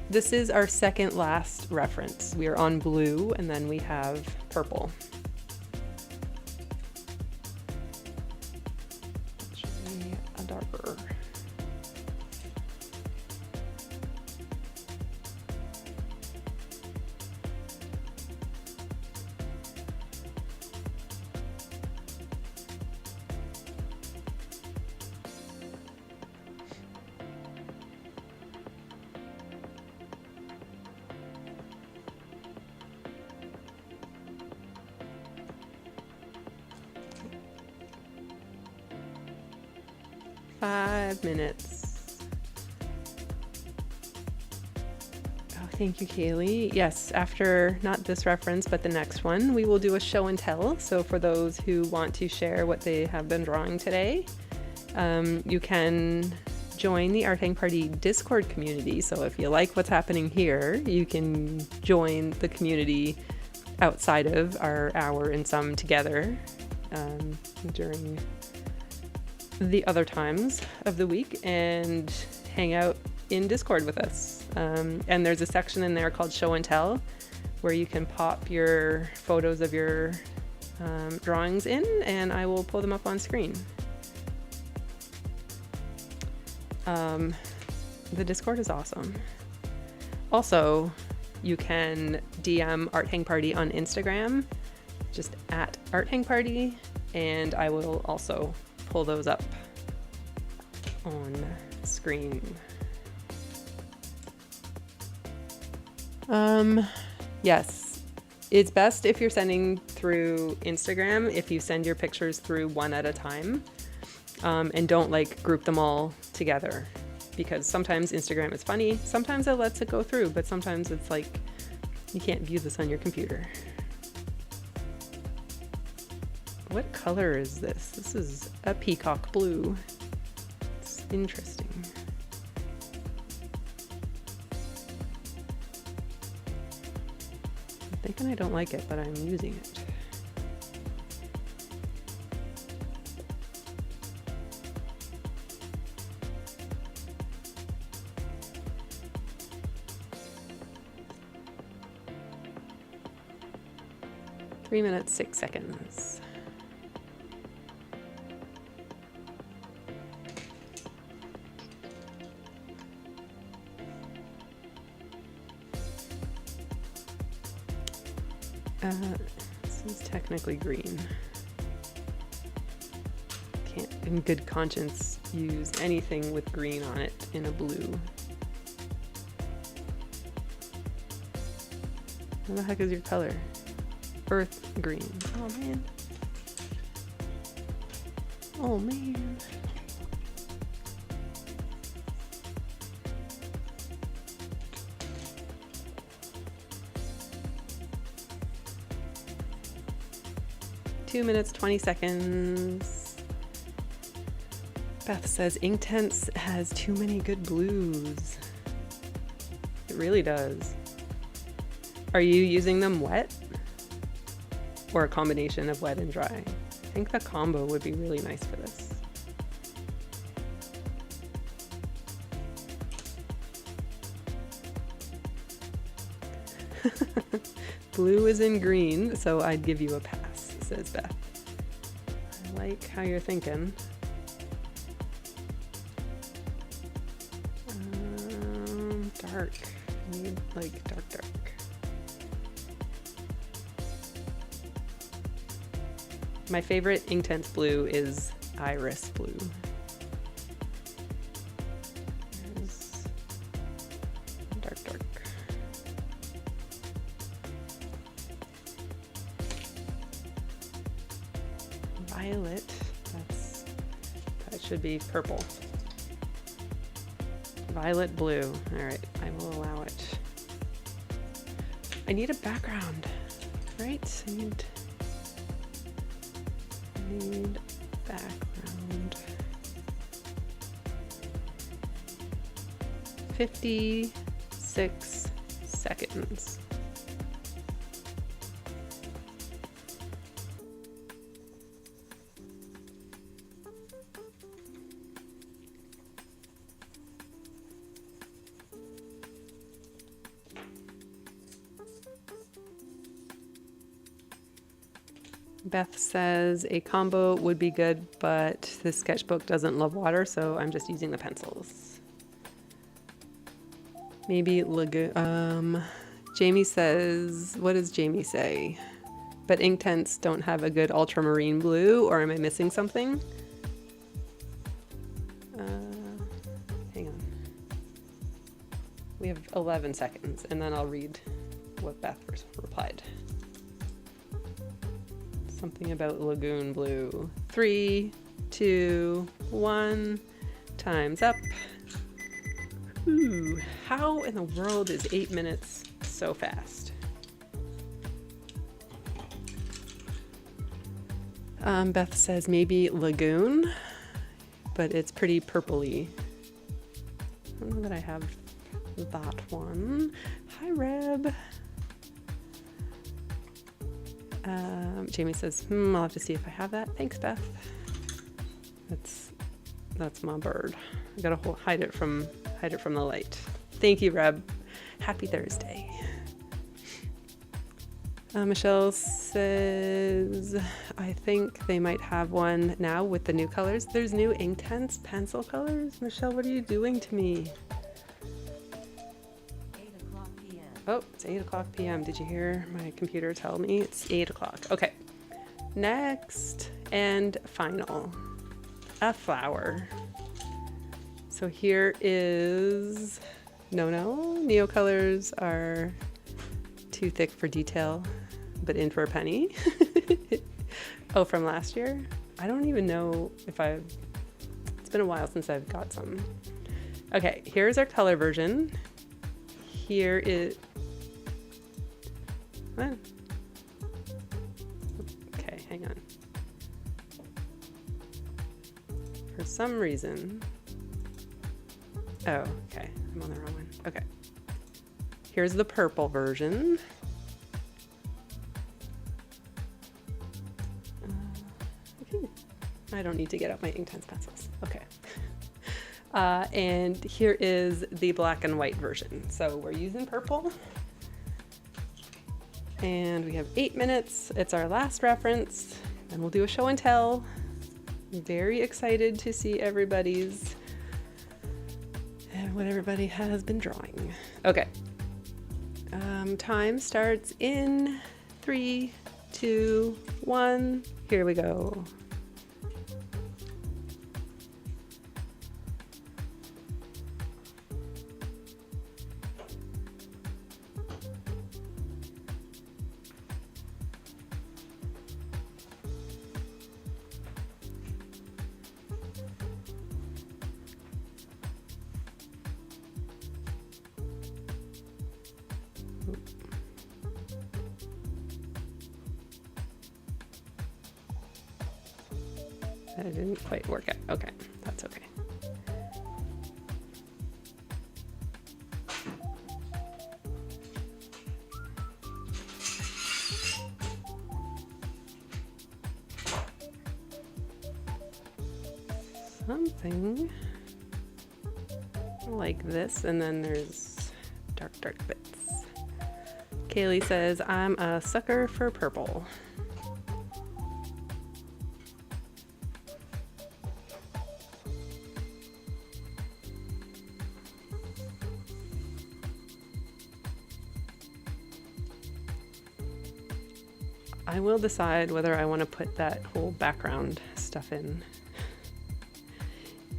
This is our second last reference. We are on blue and then we have purple. Actually, a darker. Minutes. Oh, thank you, Kaylee. Yes, after not this reference, but the next one, we will do a show and tell. So for those who want to share what they have been drawing today, you can join the Art Hang Party Discord community. So if you like what's happening here, you can join the community outside of our hour and some together during the other times of the week and hang out in Discord with us. And there's a section in there called Show and Tell where you can pop your photos of your drawings in and I will pull them up on screen. The Discord is awesome. Also, you can DM Art Hang Party on Instagram, just at Art Hang Party, and I will also pull those up on screen. Yes, it's best if you're sending through Instagram, if you send your pictures through one at a time, and don't like group them all together, because sometimes Instagram is funny, sometimes it lets it go through, but sometimes it's like you can't view this on your computer. What color is this? This is a peacock blue. It's interesting. thinking I don't like it, but I'm using it. Three minutes, 6 seconds. This is technically green. Can't in good conscience use anything with green on it in a blue. What the heck is your color? Earth green. Oh man. Oh man. Two minutes, 20 seconds. Beth says Inktense has too many good blues. It really does. Are you using them wet? Or a combination of wet and dry? I think the combo would be really nice for this. Blue is in green, so I'd give you a pass, says Beth. I like how you're thinking. Dark. I need like dark. My favorite Inktense blue is iris blue. There's dark. Violet, that should be purple. Violet blue, all right, I will allow it. I need a background, right? I need background. 56 seconds. Beth says a combo would be good, but this sketchbook doesn't love water, so I'm just using the pencils. Maybe Lagoon. Jamie says, what does Jamie say? But Inktense don't have a good ultramarine blue, or am I missing something? Hang on. We have 11 seconds, and then I'll read what Beth replied. Something about lagoon blue. 3, 2, 1. Time's up. Ooh, how in the world is 8 minutes so fast? Beth says maybe lagoon, but it's pretty purpley. I don't know that I have that one. Hi, Reb. Jamie says, I'll have to see if I have that. Thanks, Beth. That's my bird. I gotta hide it from the light. Thank you, Reb. Happy Thursday. Michelle says, I think they might have one now with the new colors. There's new Inktense pencil colors. Michelle, what are you doing to me? 8 o'clock p.m. Oh, it's 8 o'clock p.m. Did you hear my computer tell me it's 8 o'clock? Okay. Next and final, a flower. So here is Neo colors are too thick for detail, but in for a penny. Oh, from last year? I don't even know if it's been a while since I've got some. Okay, here's our color version. Here is, what? Okay, hang on. For some reason, oh, okay, I'm on the wrong one. Okay, here's the purple version. I don't need to get out my Inktense pencils. Okay. And here is the black and white version. So we're using purple. And we have 8 minutes. It's our last reference. And we'll do a show and tell. I'm very excited to see everybody's and what everybody has been drawing. Okay. Time starts in 3, 2, 1. Here we go. That didn't quite work out. Okay, that's okay. Something like this, and then there's dark bits. Kaylee says, I'm a sucker for purple. I will decide whether I want to put that whole background stuff in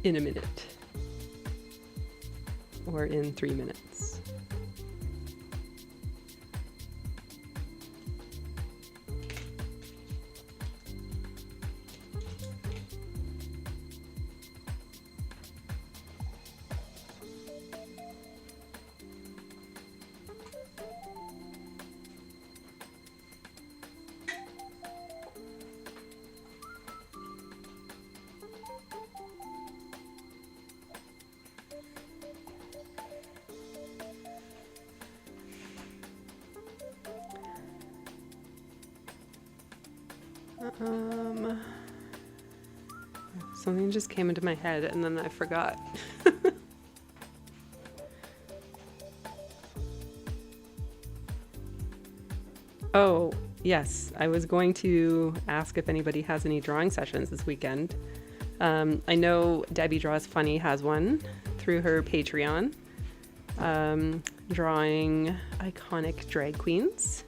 a minute or in 3 minutes. Something just came into my head and then I forgot. Oh, yes. I was going to ask if anybody has any drawing sessions this weekend. I know Debbie Draws Funny has one through her Patreon, drawing iconic drag queens.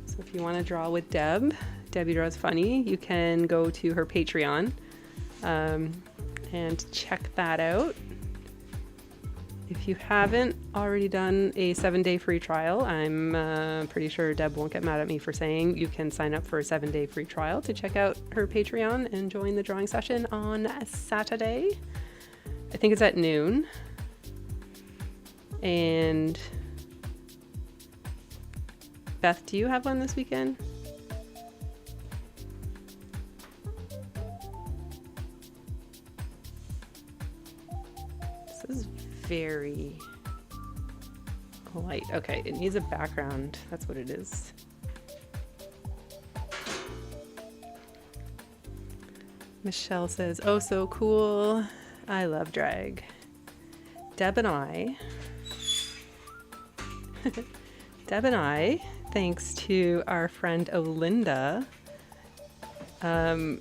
So if you want to draw with Debbie Draws Funny, you can go to her Patreon and check that out. If you haven't already done a 7-day free trial, I'm pretty sure Deb won't get mad at me for saying you can sign up for a 7-day free trial to check out her Patreon and join the drawing session on Saturday. I think it's at noon. And Beth, do you have one this weekend? This is very light. Okay, it needs a background. That's what it is. Michelle says, oh, so cool. I love drag. Deb and I, thanks to our friend Olinda,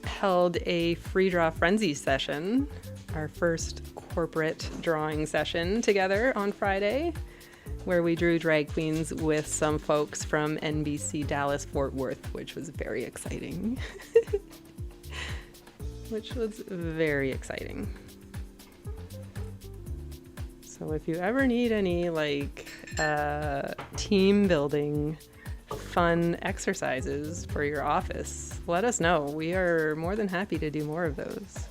held a free draw Friendzy session, our first corporate drawing session together on Friday, where we drew drag queens with some folks from NBC Dallas Fort Worth, which was very exciting. So if you ever need any team building fun exercises for your office, let us know. We are more than happy to do more of those.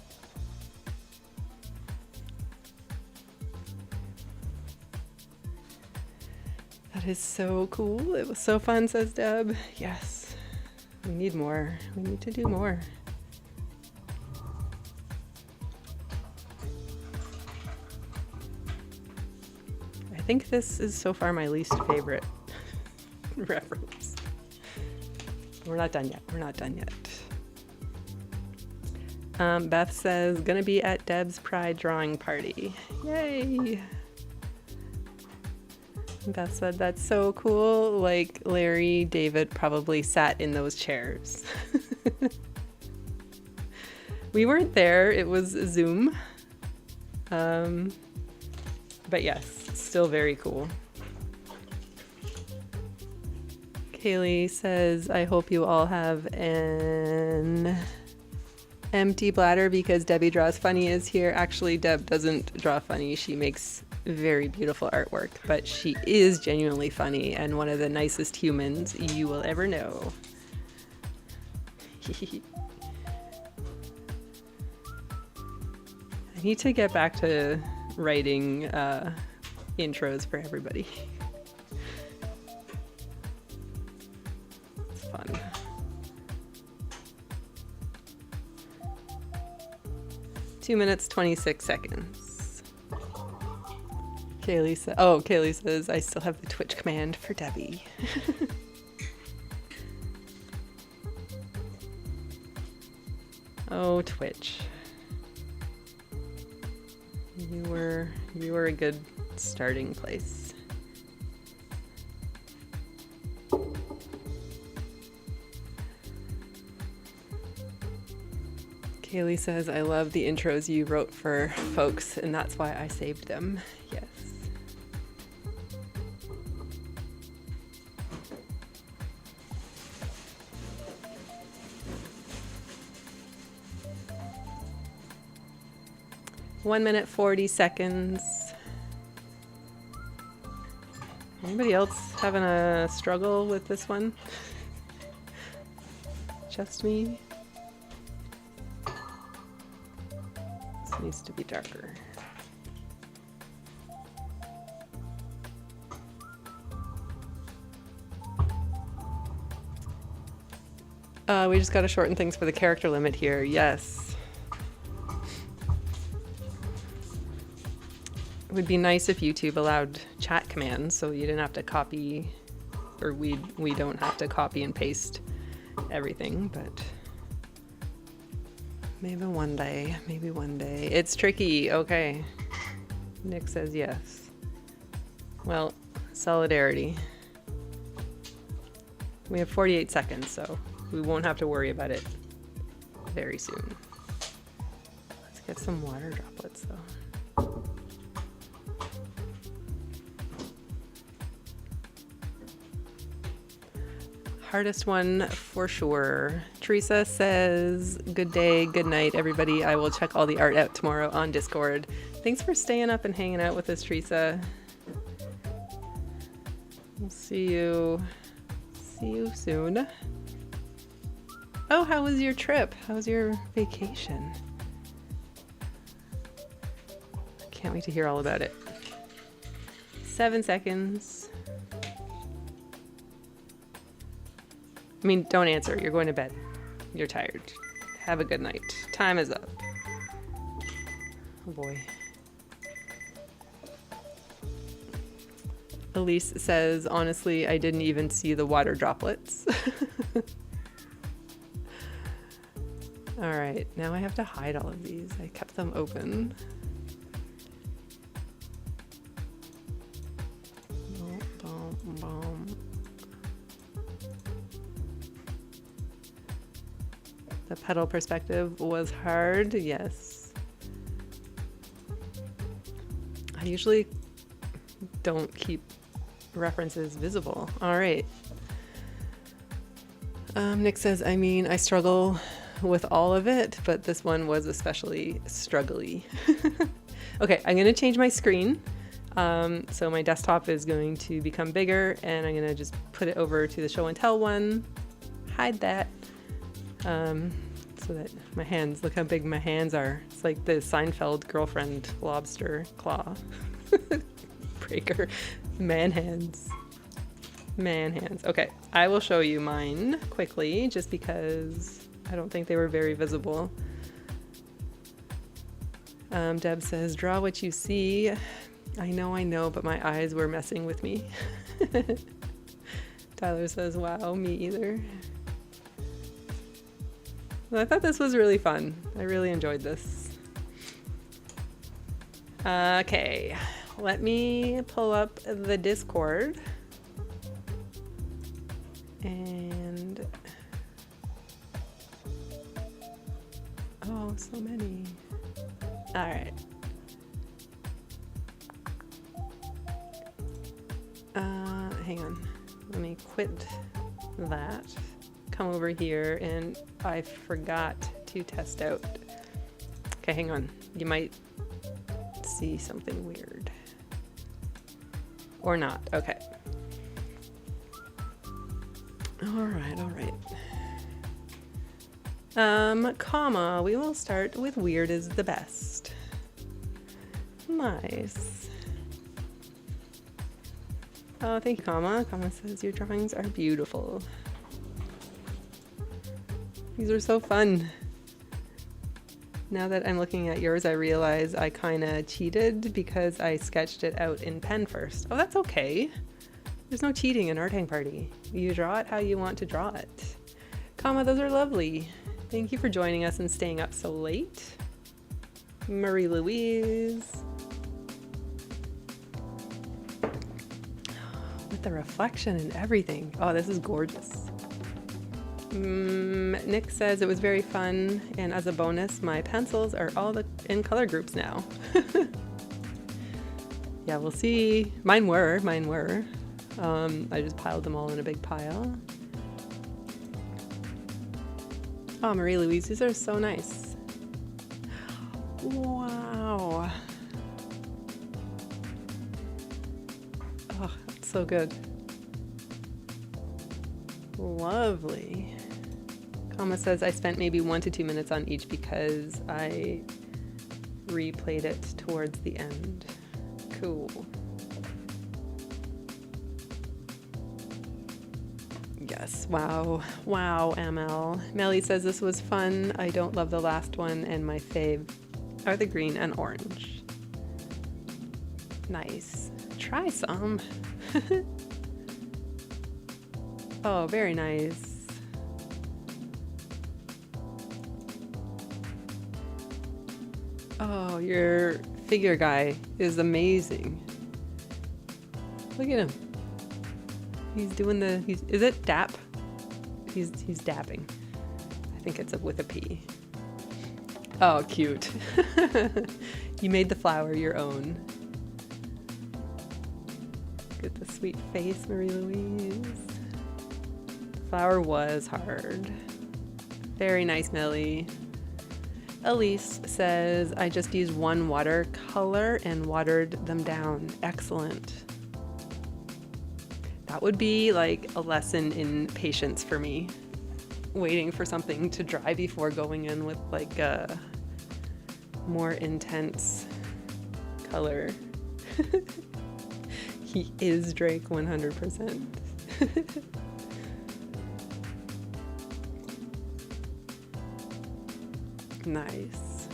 That is so cool. It was so fun, says Deb. Yes, we need more. We need to do more. I think this is so far my least favorite reference. We're not done yet. Beth says, gonna be at Deb's Pride drawing party. Yay! Beth said, that's so cool. Like Larry David probably sat in those chairs. We weren't there, it was Zoom. But yes, still very cool. Kaylee says, I hope you all have an empty bladder because Debbie Draws Funny is here. Actually, Deb doesn't draw funny. She makes very beautiful artwork, but she is genuinely funny and one of the nicest humans you will ever know. I need to get back to writing intros for everybody. It's fun. Two minutes, 26 seconds. Kaylee says, I still have the Twitch command for Debbie. Oh, Twitch. You were a good starting place. Kaylee says, I love the intros you wrote for folks, and that's why I saved them. Yes. One minute, 40 seconds. Anybody else having a struggle with this one? Just me? This needs to be darker. We just got to shorten things for the character limit here. Yes. It would be nice if YouTube allowed chat commands so you didn't have to copy, or we don't have to copy and paste everything, but maybe one day, maybe one day. It's tricky, okay. Nick says yes. Well, solidarity. We have 48 seconds, so we won't have to worry about it very soon. Let's get some water droplets though. Hardest one for sure. Teresa says, good day, good night, everybody. I will check all the art out tomorrow on Discord. Thanks for staying up and hanging out with us, Teresa. We'll see you soon. Oh, how was your trip? How was your vacation? I can't wait to hear all about it. 7 seconds. I mean, don't answer. You're going to bed. You're tired. Have a good night. Time is up. Oh boy. Elise says, honestly, I didn't even see the water droplets. All right, now I have to hide all of these. I kept them open. The pedal perspective was hard, yes. I usually don't keep references visible. All right. Nick says, I mean, I struggle with all of it, but this one was especially struggly. Okay, I'm gonna change my screen. So my desktop is going to become bigger and I'm gonna just put it over to the show and tell one, hide that. So that my hands, look how big my hands are. It's like the Seinfeld girlfriend lobster claw. Breaker. Man hands. Man hands. Okay, I will show you mine quickly just because I don't think they were very visible. Deb says, draw what you see. I know, but my eyes were messing with me. Tyler says, wow, me either. I thought this was really fun. I really enjoyed this. Okay, let me pull up the Discord. And oh, so many. All right. Hang on. Let me quit that. Come over here, and I forgot to test out. Okay, hang on. You might see something weird. Or not. Okay. All right. Comma, we will start with weird is the best. Nice. Oh, thank you, comma. Comma says your drawings are beautiful. These are so fun. Now that I'm looking at yours, I realize I kind of cheated because I sketched it out in pen first. Oh, that's okay. There's no cheating in Art Hang Party. You draw it how you want to draw it. Comma, those are lovely. Thank you for joining us and staying up so late. Marie Louise. With the reflection and everything. Oh, this is gorgeous. Nick says it was very fun, and as a bonus, my pencils are all in color groups now. Yeah, we'll see. Mine were. I just piled them all in a big pile. Oh, Marie Louise, these are so nice. Wow. Oh, that's so good. Lovely. Comma says I spent maybe 1 to 2 minutes on each because I replayed it towards the end. Cool. Yes, wow, ML. Melly says this was fun. I don't love the last one, and my fave are the green and orange. Nice. Try some. Oh, very nice. Oh, your figure guy is amazing. Look at him. He's doing is it dap? He's dapping. I think it's with a P. Oh, cute. You made the flower your own. Look at the sweet face, Marie Louise. The flower was hard. Very nice, Millie. Elise says, I just used one watercolor and watered them down. Excellent. That would be like a lesson in patience for me. Waiting for something to dry before going in with like a more intense color. He is Drake 100%. Nice.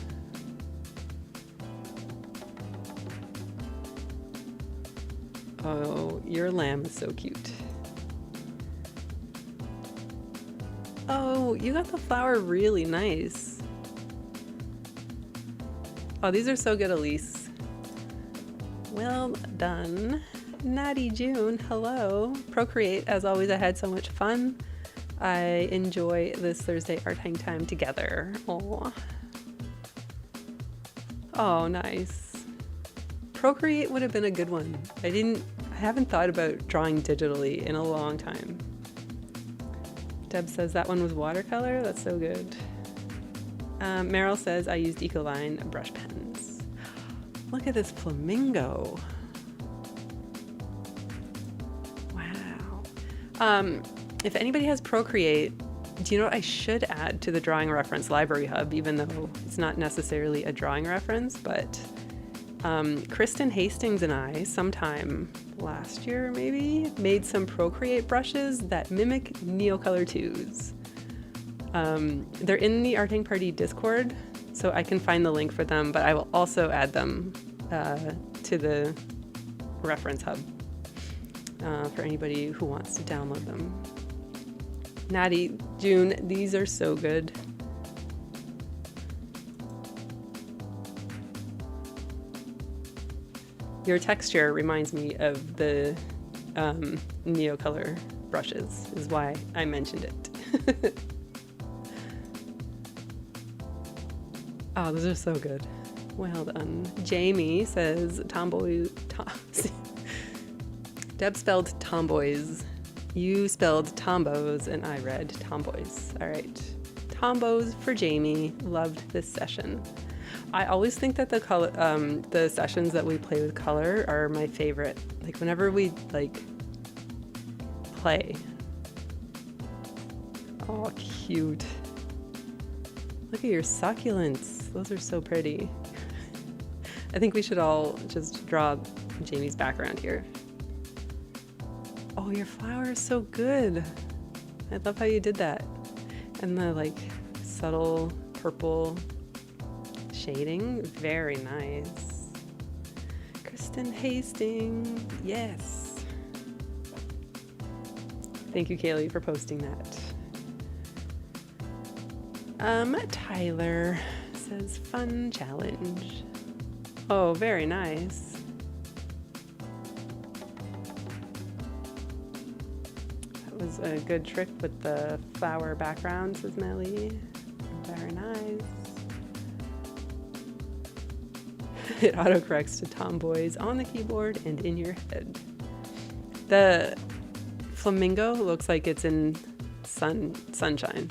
Oh, your lamb is so cute. Oh, you got the flower really nice. Oh, these are so good, Elise. Well done. Natty June, hello. Procreate, as always, I had so much fun. I enjoy this Thursday art hang time together. Oh, nice. Procreate would have been a good one. I haven't thought about drawing digitally in a long time. Deb says that one was watercolor. That's so good. Meryl says I used Ecoline brush pens. Look at this flamingo. Wow. If anybody has Procreate, do you know what I should add to the Drawing Reference Library Hub, even though it's not necessarily a drawing reference, but Kristen Hastings and I, sometime last year maybe, made some Procreate brushes that mimic Neocolor 2s. They're in the Art Hang Party Discord, so I can find the link for them, but I will also add them to the reference hub for anybody who wants to download them. Natty, June, these are so good. Your texture reminds me of the Neocolor brushes, is why I mentioned it. Oh, those are so good. Well done. Jamie says tomboy. Deb spelled tomboys. You spelled tombos, and I read tomboys. All right. Tombos for Jamie. Loved this session. I always think that the sessions that we play with color are my favorite. Like whenever we play. Oh, cute. Look at your succulents. Those are so pretty. I think we should all just draw Jamie's background here. Oh, your flower is so good. I love how you did that. And the subtle purple shading, very nice. Kristen Hastings, yes. Thank you, Kaylee, for posting that. Tyler says fun challenge. Oh, very nice. That was a good trick with the flower background, says Melly. Very nice. It autocorrects to tomboys on the keyboard and in your head. The flamingo looks like it's in sunshine.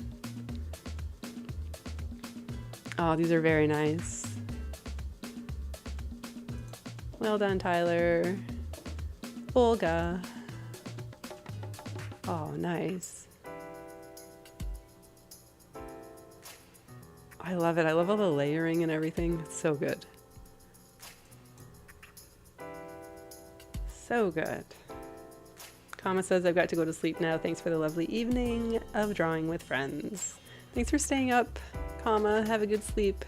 Oh, these are very nice. Well done, Tyler. Olga. Oh, nice. I love it. I love all the layering and everything. It's so good. So good. Kama says, I've got to go to sleep now. Thanks for the lovely evening of drawing with friends. Thanks for staying up, Kama. Have a good sleep.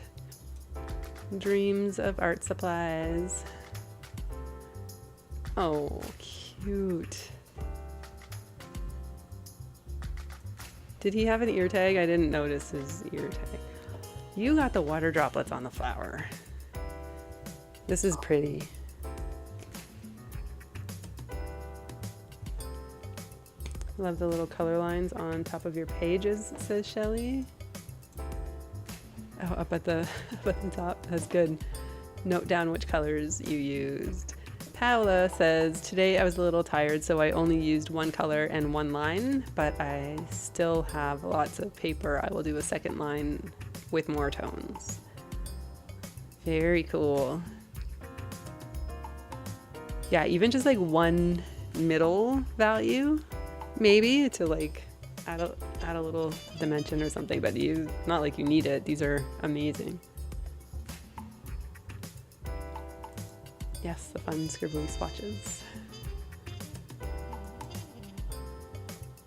Dreams of art supplies. Oh, cute. Did he have an ear tag? I didn't notice his ear tag. You got the water droplets on the flower. This is pretty. Love the little color lines on top of your pages, says Shelly. Oh, up at the top. That's good. Note down which colors you used. Paola says, today I was a little tired, so I only used one color and one line, but I still have lots of paper. I will do a second line with more tones. Very cool. Yeah, even just one middle value, maybe to add a little dimension or something, but not like you need it. These are amazing. Yes, the fun scribbly swatches.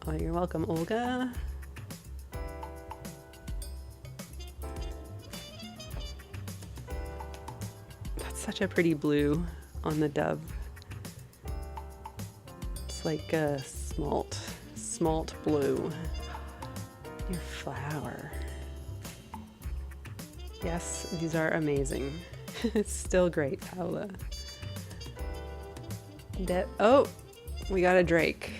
Oh, you're welcome, Olga. That's such a pretty blue on the dove. It's like a smalt blue. Your flower. Yes, these are amazing. It's still great, Paola. Oh, we got a Drake.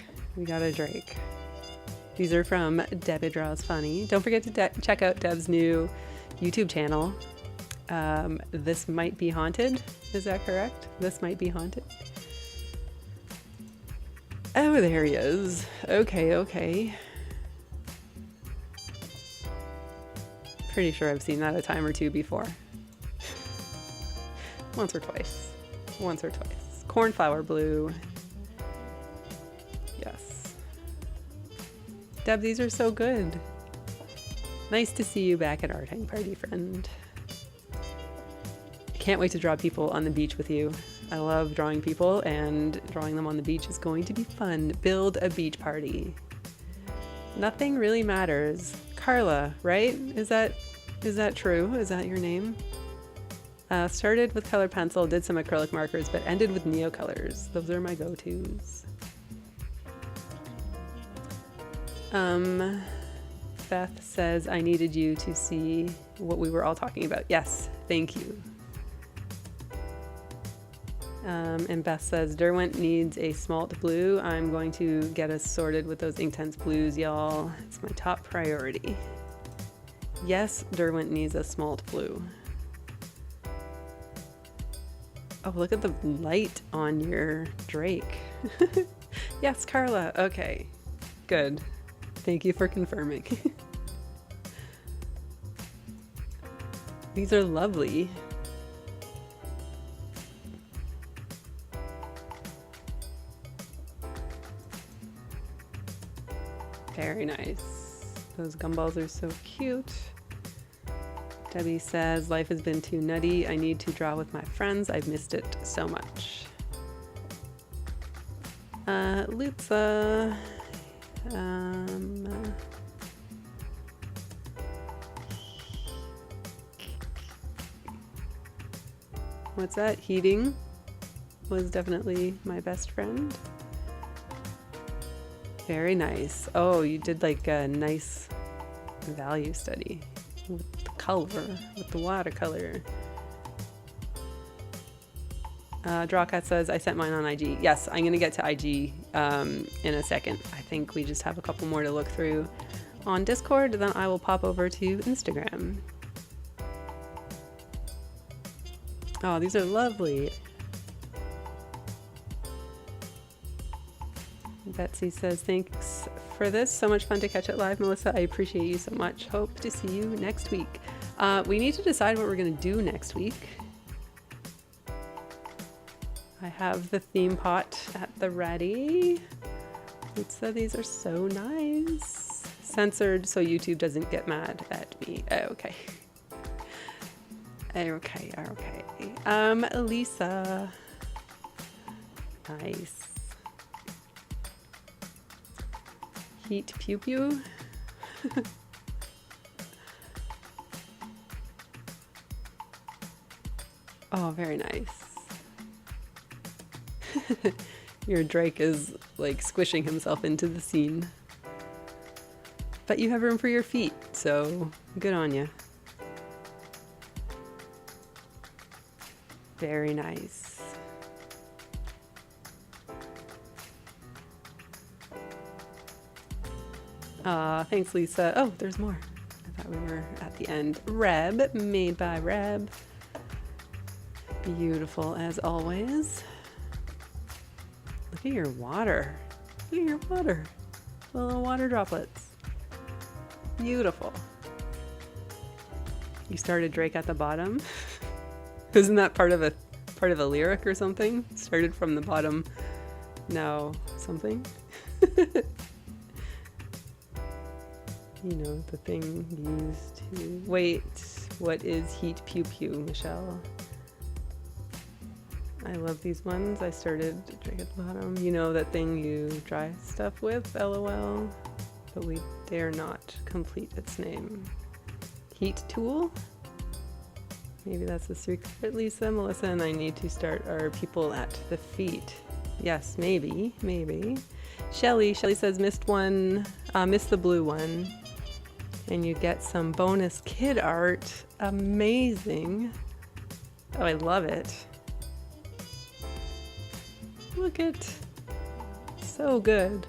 These are from Debbie Draws Funny. Don't forget to check out Deb's new YouTube channel. This Might Be Haunted. Is that correct? This Might Be Haunted. Oh, there he is. Okay. Pretty sure I've seen that a time or two before. Once or twice. Cornflower blue. Yes. Deb, these are so good. Nice to see you back at Art Hang Party, friend. I can't wait to draw people on the beach with you. I love drawing people, and drawing them on the beach is going to be fun. Build a beach party. Nothing really matters. Carla, right? Is that true? Is that your name? Started with colored pencil, did some acrylic markers, but ended with Neocolors. Those are my go-tos. Beth says, I needed you to see what we were all talking about. Yes, thank you. And Beth says, Derwent needs a smalt blue. I'm going to get us sorted with those Inktense blues, y'all. It's my top priority. Yes, Derwent needs a smalt blue. Oh, look at the light on your Drake. Yes, Carla. Okay, good. Thank you for confirming. These are lovely. Very nice. Those gumballs are so cute. Debbie says, life has been too nutty. I need to draw with my friends. I've missed it so much. Lutza. What's that? Heating was definitely my best friend. Very nice. Oh, you did like a nice value study with the color, with the watercolor. Drawcat says, I sent mine on IG. Yes, I'm going to get to IG in a second. I think we just have a couple more to look through on Discord, then I will pop over to Instagram. Oh, these are lovely. Betsy says, thanks for this. So much fun to catch it live, Melissa. I appreciate you so much. Hope to see you next week. We need to decide what we're going to do next week. I have the theme pot at the ready. Lisa, these are so nice. Censored so YouTube doesn't get mad at me. Okay. Okay. Lisa. Nice. Heat pew pew. Oh, very nice. Your Drake is like squishing himself into the scene. But you have room for your feet, so good on you. Very nice. Thanks, Lisa. Oh, there's more. I thought we were at the end. Reb, made by Reb. Beautiful as always. Look at your water. Look at your water. Little water droplets. Beautiful. You started Drake at the bottom. Isn't that part of a lyric or something? Started from the bottom. Now something. You know, the thing used to... Wait, what is heat pew pew, Michelle? I love these ones. I started Drake at the bottom. You know that thing you dry stuff with, LOL. But we dare not complete its name. Heat tool? Maybe that's the secret, Lisa. Melissa and I need to start our people at the feet. Yes, maybe. Shelly says missed the blue one. And you get some bonus kid art. Amazing. Oh, I love it. Look at, so good.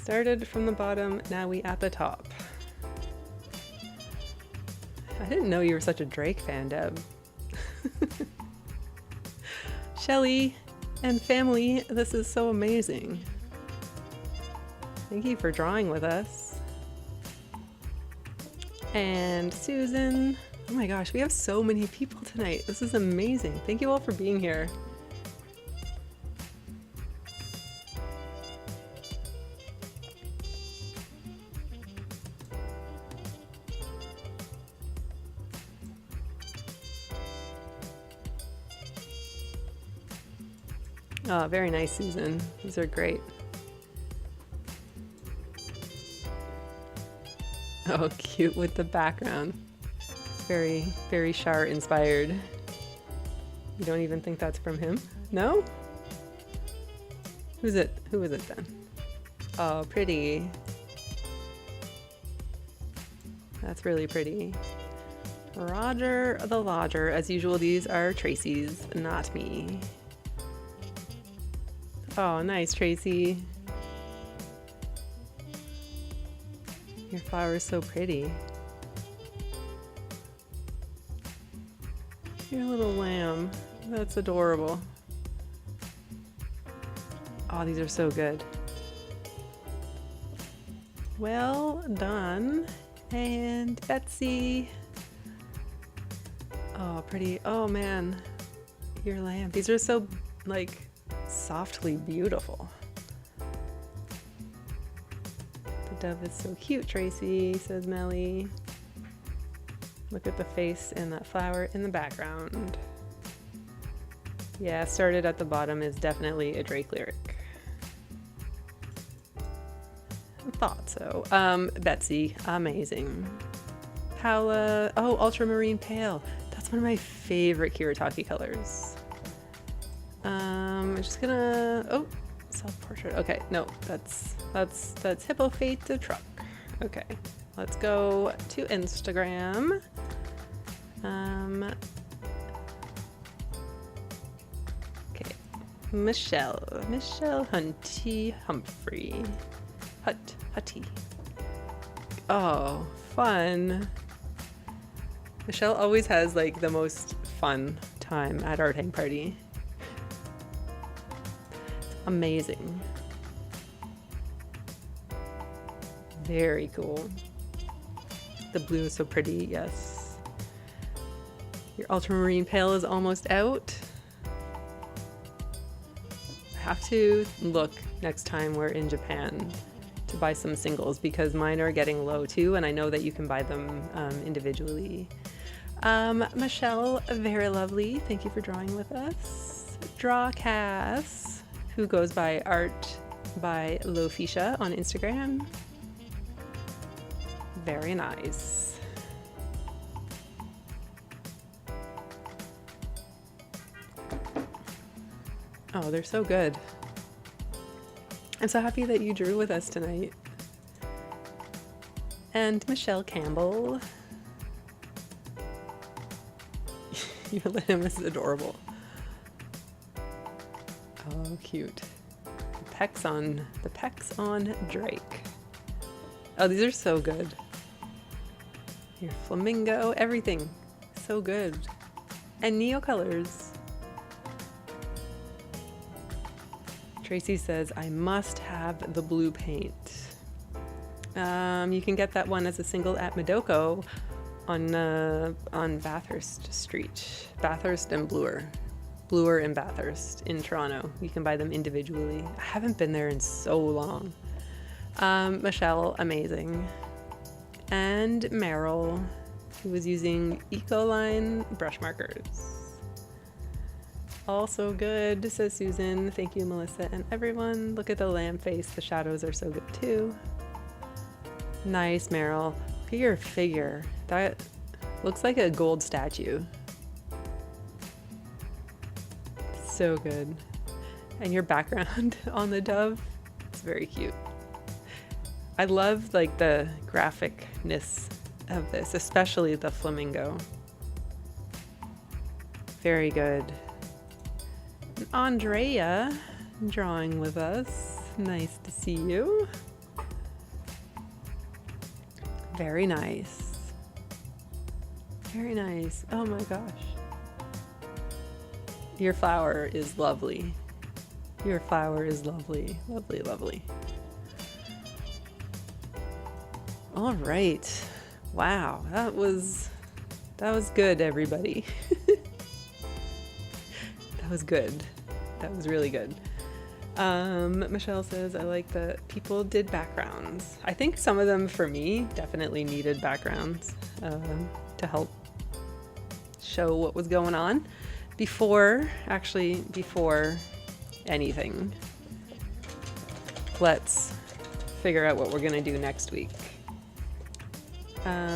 Started from the bottom, now we at the top. I didn't know you were such a Drake fan, Deb. Shelly and family, this is so amazing. Thank you for drawing with us. And Susan. Oh my gosh, we have so many people tonight. This is amazing. Thank you all for being here. Oh, very nice, Susan. These are great. Oh, cute with the background. It's very, very Char inspired. You don't even think that's from him? No? Who is it then? Oh, pretty. That's really pretty. Roger the Lodger. As usual, these are Tracy's, not me. Oh, nice, Tracy. Your flower is so pretty. Your little lamb. That's adorable. Oh, these are so good. Well done. And Betsy. Oh, pretty. Oh, man. Your lamb. These are so, like, softly beautiful. The dove is so cute, Tracy, says Melly. Look at the face and that flower in the background. Yeah, started at the bottom is definitely a Drake lyric. Thought so. Betsy, amazing. Paula, oh, ultramarine pale. That's one of my favorite Kiritaki colors. I'm just gonna, oh, self-portrait. Okay, no, that's Hippofate the truck. Okay, let's go to Instagram. Okay, Michelle Humphrey. Hutty. Oh, fun. Michelle always has like the most fun time at Art Hang Party. Amazing. Very cool. The blue is so pretty, yes. Your ultramarine pale is almost out. I have to look next time we're in Japan to buy some singles because mine are getting low too, and I know that you can buy them individually. Michelle, very lovely. Thank you for drawing with us. Draw Cass, who goes by Art by Lofisha on Instagram. Very nice. Oh, they're so good. I'm so happy that you drew with us tonight. And Michelle Campbell. Your lamb is adorable. Oh, cute. The pecs on Drake. Oh, these are so good. Your flamingo, everything. So good. And Neo colors. Tracy says, I must have the blue paint. You can get that one as a single at Midoko on Bathurst Street. Bathurst and Bloor and Bathurst in Toronto. You can buy them individually. I haven't been there in so long. Michelle, amazing. And Meryl, who was using Ecoline brush markers. Also good, says Susan. Thank you, Melissa and everyone. Look at the lamb face. The shadows are so good too. Nice, Meryl. Look at your figure. That looks like a gold statue. So good. And your background on the dove, it's very cute. I love like the graphicness of this, especially the flamingo. Very good. And Andrea drawing with us. Nice to see you. Very nice. Very nice. Oh my gosh. Your flower is lovely. Your flower is lovely. Lovely, lovely. All right. Wow, that was good, everybody. That was good. That was really good. Michelle says, I like that people did backgrounds. I think some of them, for me, definitely needed backgrounds to help show what was going on before anything. Let's figure out what we're gonna do next week.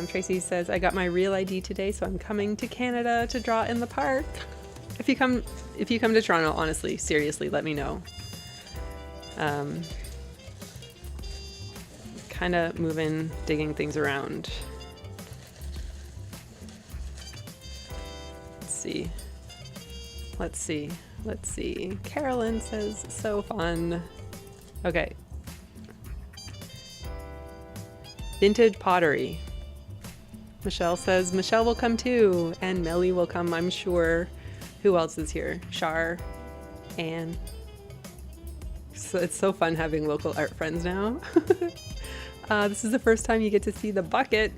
Tracy says, I got my real ID today, so I'm coming to Canada to draw in the park. If you come to Toronto, honestly, seriously, let me know. Kind of moving, digging things around. see. Carolyn says, so fun. Okay. Vintage pottery. Michelle says, Michelle will come too. And Melly will come, I'm sure. Who else is here? Shar. Anne. So it's so fun having local art friends now. This is the first time you get to see the bucket.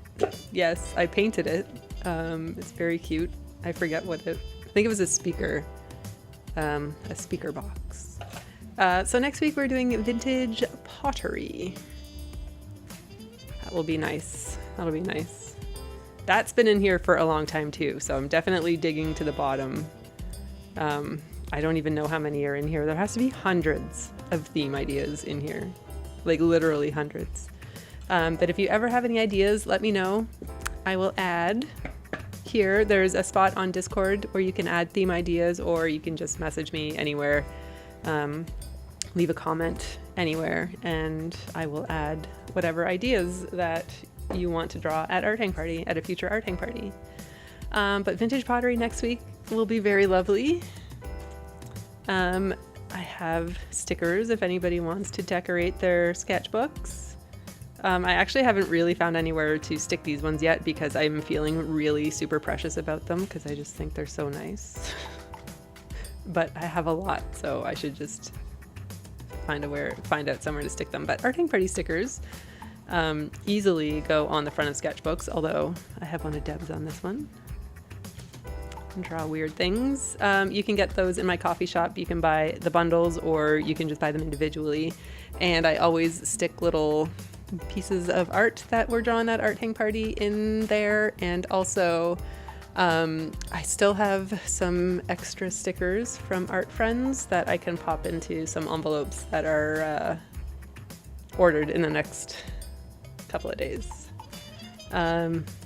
Yes, I painted it. It's very cute. I forget what I think it was a speaker box. So next week we're doing vintage pottery. That will be nice. That'll be nice. That's been in here for a long time too, so I'm definitely digging to the bottom. I don't even know how many are in here. There has to be hundreds of theme ideas in here, like literally hundreds. But if you ever have any ideas, let me know. I will add here. There's a spot on Discord where you can add theme ideas, or you can just message me anywhere. Leave a comment anywhere, and I will add whatever ideas that you want to draw at Art Hang Party, at a future Art Hang Party. But vintage pottery next week will be very lovely. I have stickers if anybody wants to decorate their sketchbooks. I actually haven't really found anywhere to stick these ones yet because I'm feeling really super precious about them because I just think they're so nice. But I have a lot, so I should just find out somewhere to stick them. But Art Hang Party stickers easily go on the front of sketchbooks, although I have one of Deb's on this one. And draw weird things. You can get those in my coffee shop. You can buy the bundles, or you can just buy them individually. And I always stick little pieces of art that were drawn at Art Hang Party in there. And also, I still have some extra stickers from art friends that I can pop into some envelopes that are ordered in the next couple of days.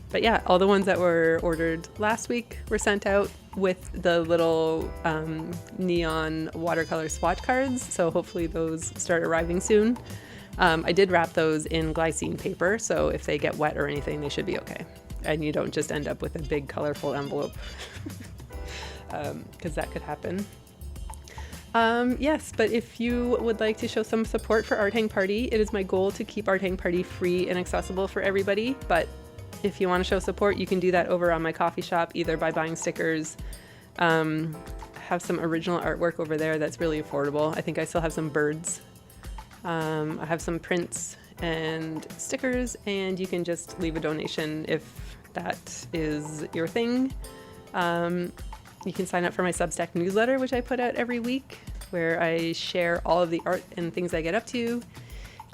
But yeah, all the ones that were ordered last week were sent out with the little neon watercolor swatch cards, so hopefully those start arriving soon. I did wrap those in glycine paper, so if they get wet or anything, they should be okay. And you don't just end up with a big colorful envelope, because that could happen. Yes, but if you would like to show some support for Art Hang Party, it is my goal to keep Art Hang Party free and accessible for everybody. But if you want to show support, you can do that over on my coffee shop, either by buying stickers. Have some original artwork over there that's really affordable. I think I still have some birds. I have some prints and stickers, and you can just leave a donation if that is your thing. You can sign up for my Substack newsletter, which I put out every week, where I share all of the art and things I get up to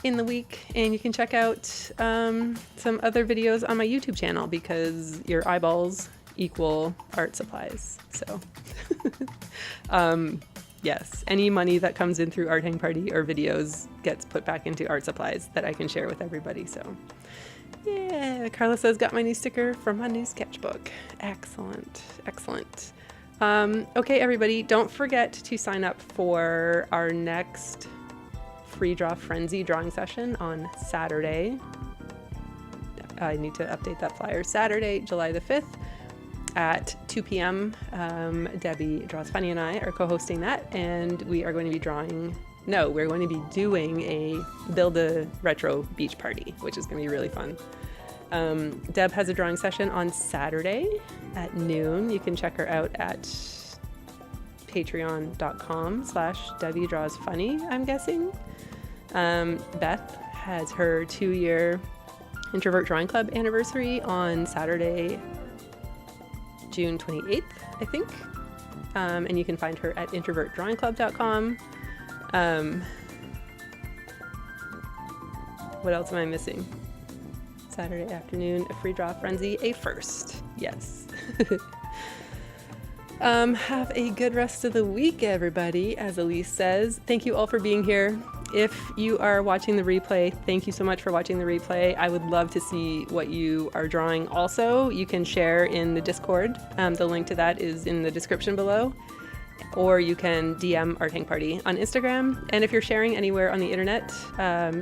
in the week. And you can check out some other videos on my YouTube channel, because your eyeballs equal art supplies. So yes, any money that comes in through Art Hang Party or videos gets put back into art supplies that I can share with everybody. So yeah, Carla says, got my new sticker from my new sketchbook. Excellent, excellent. Okay, everybody, don't forget to sign up for our next free draw Friendzy drawing session on Saturday. I need to update that flyer. Saturday, July the 5th at 2 p.m. Debbie Draws Funny and I are co-hosting that, and we are going to be we're going to be doing a Build a Retro beach party, which is going to be really fun. Deb has a drawing session on Saturday at noon. You can check her out at patreon.com/Debbie Draws Funny, I'm guessing. Beth has her 2-year Introvert Drawing Club anniversary on Saturday, June 28th, I think. And you can find her at introvertdrawingclub.com. What else am I missing? Saturday afternoon, a free draw Friendzy, a first. Yes. Have a good rest of the week, everybody, as Elise says. Thank you all for being here. If you are watching the replay, thank you so much for watching the replay. I would love to see what you are drawing also. You can share in the Discord. The link to that is in the description below. Or you can DM Art Hang Party on Instagram. And if you're sharing anywhere on the internet,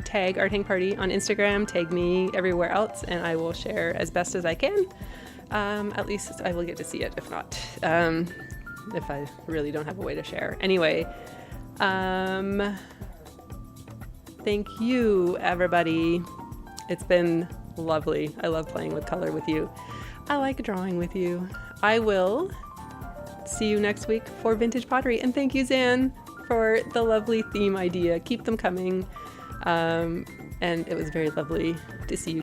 tag Art Hang Party on Instagram, tag me everywhere else, and I will share as best as I can. At least I will get to see it, if not, if I really don't have a way to share. Anyway, thank you, everybody. It's been lovely. I love playing with color with you. I like drawing with you. I will see you next week for Vintage Pottery. And thank you, Zan, for the lovely theme idea. Keep them coming. And it was very lovely to see you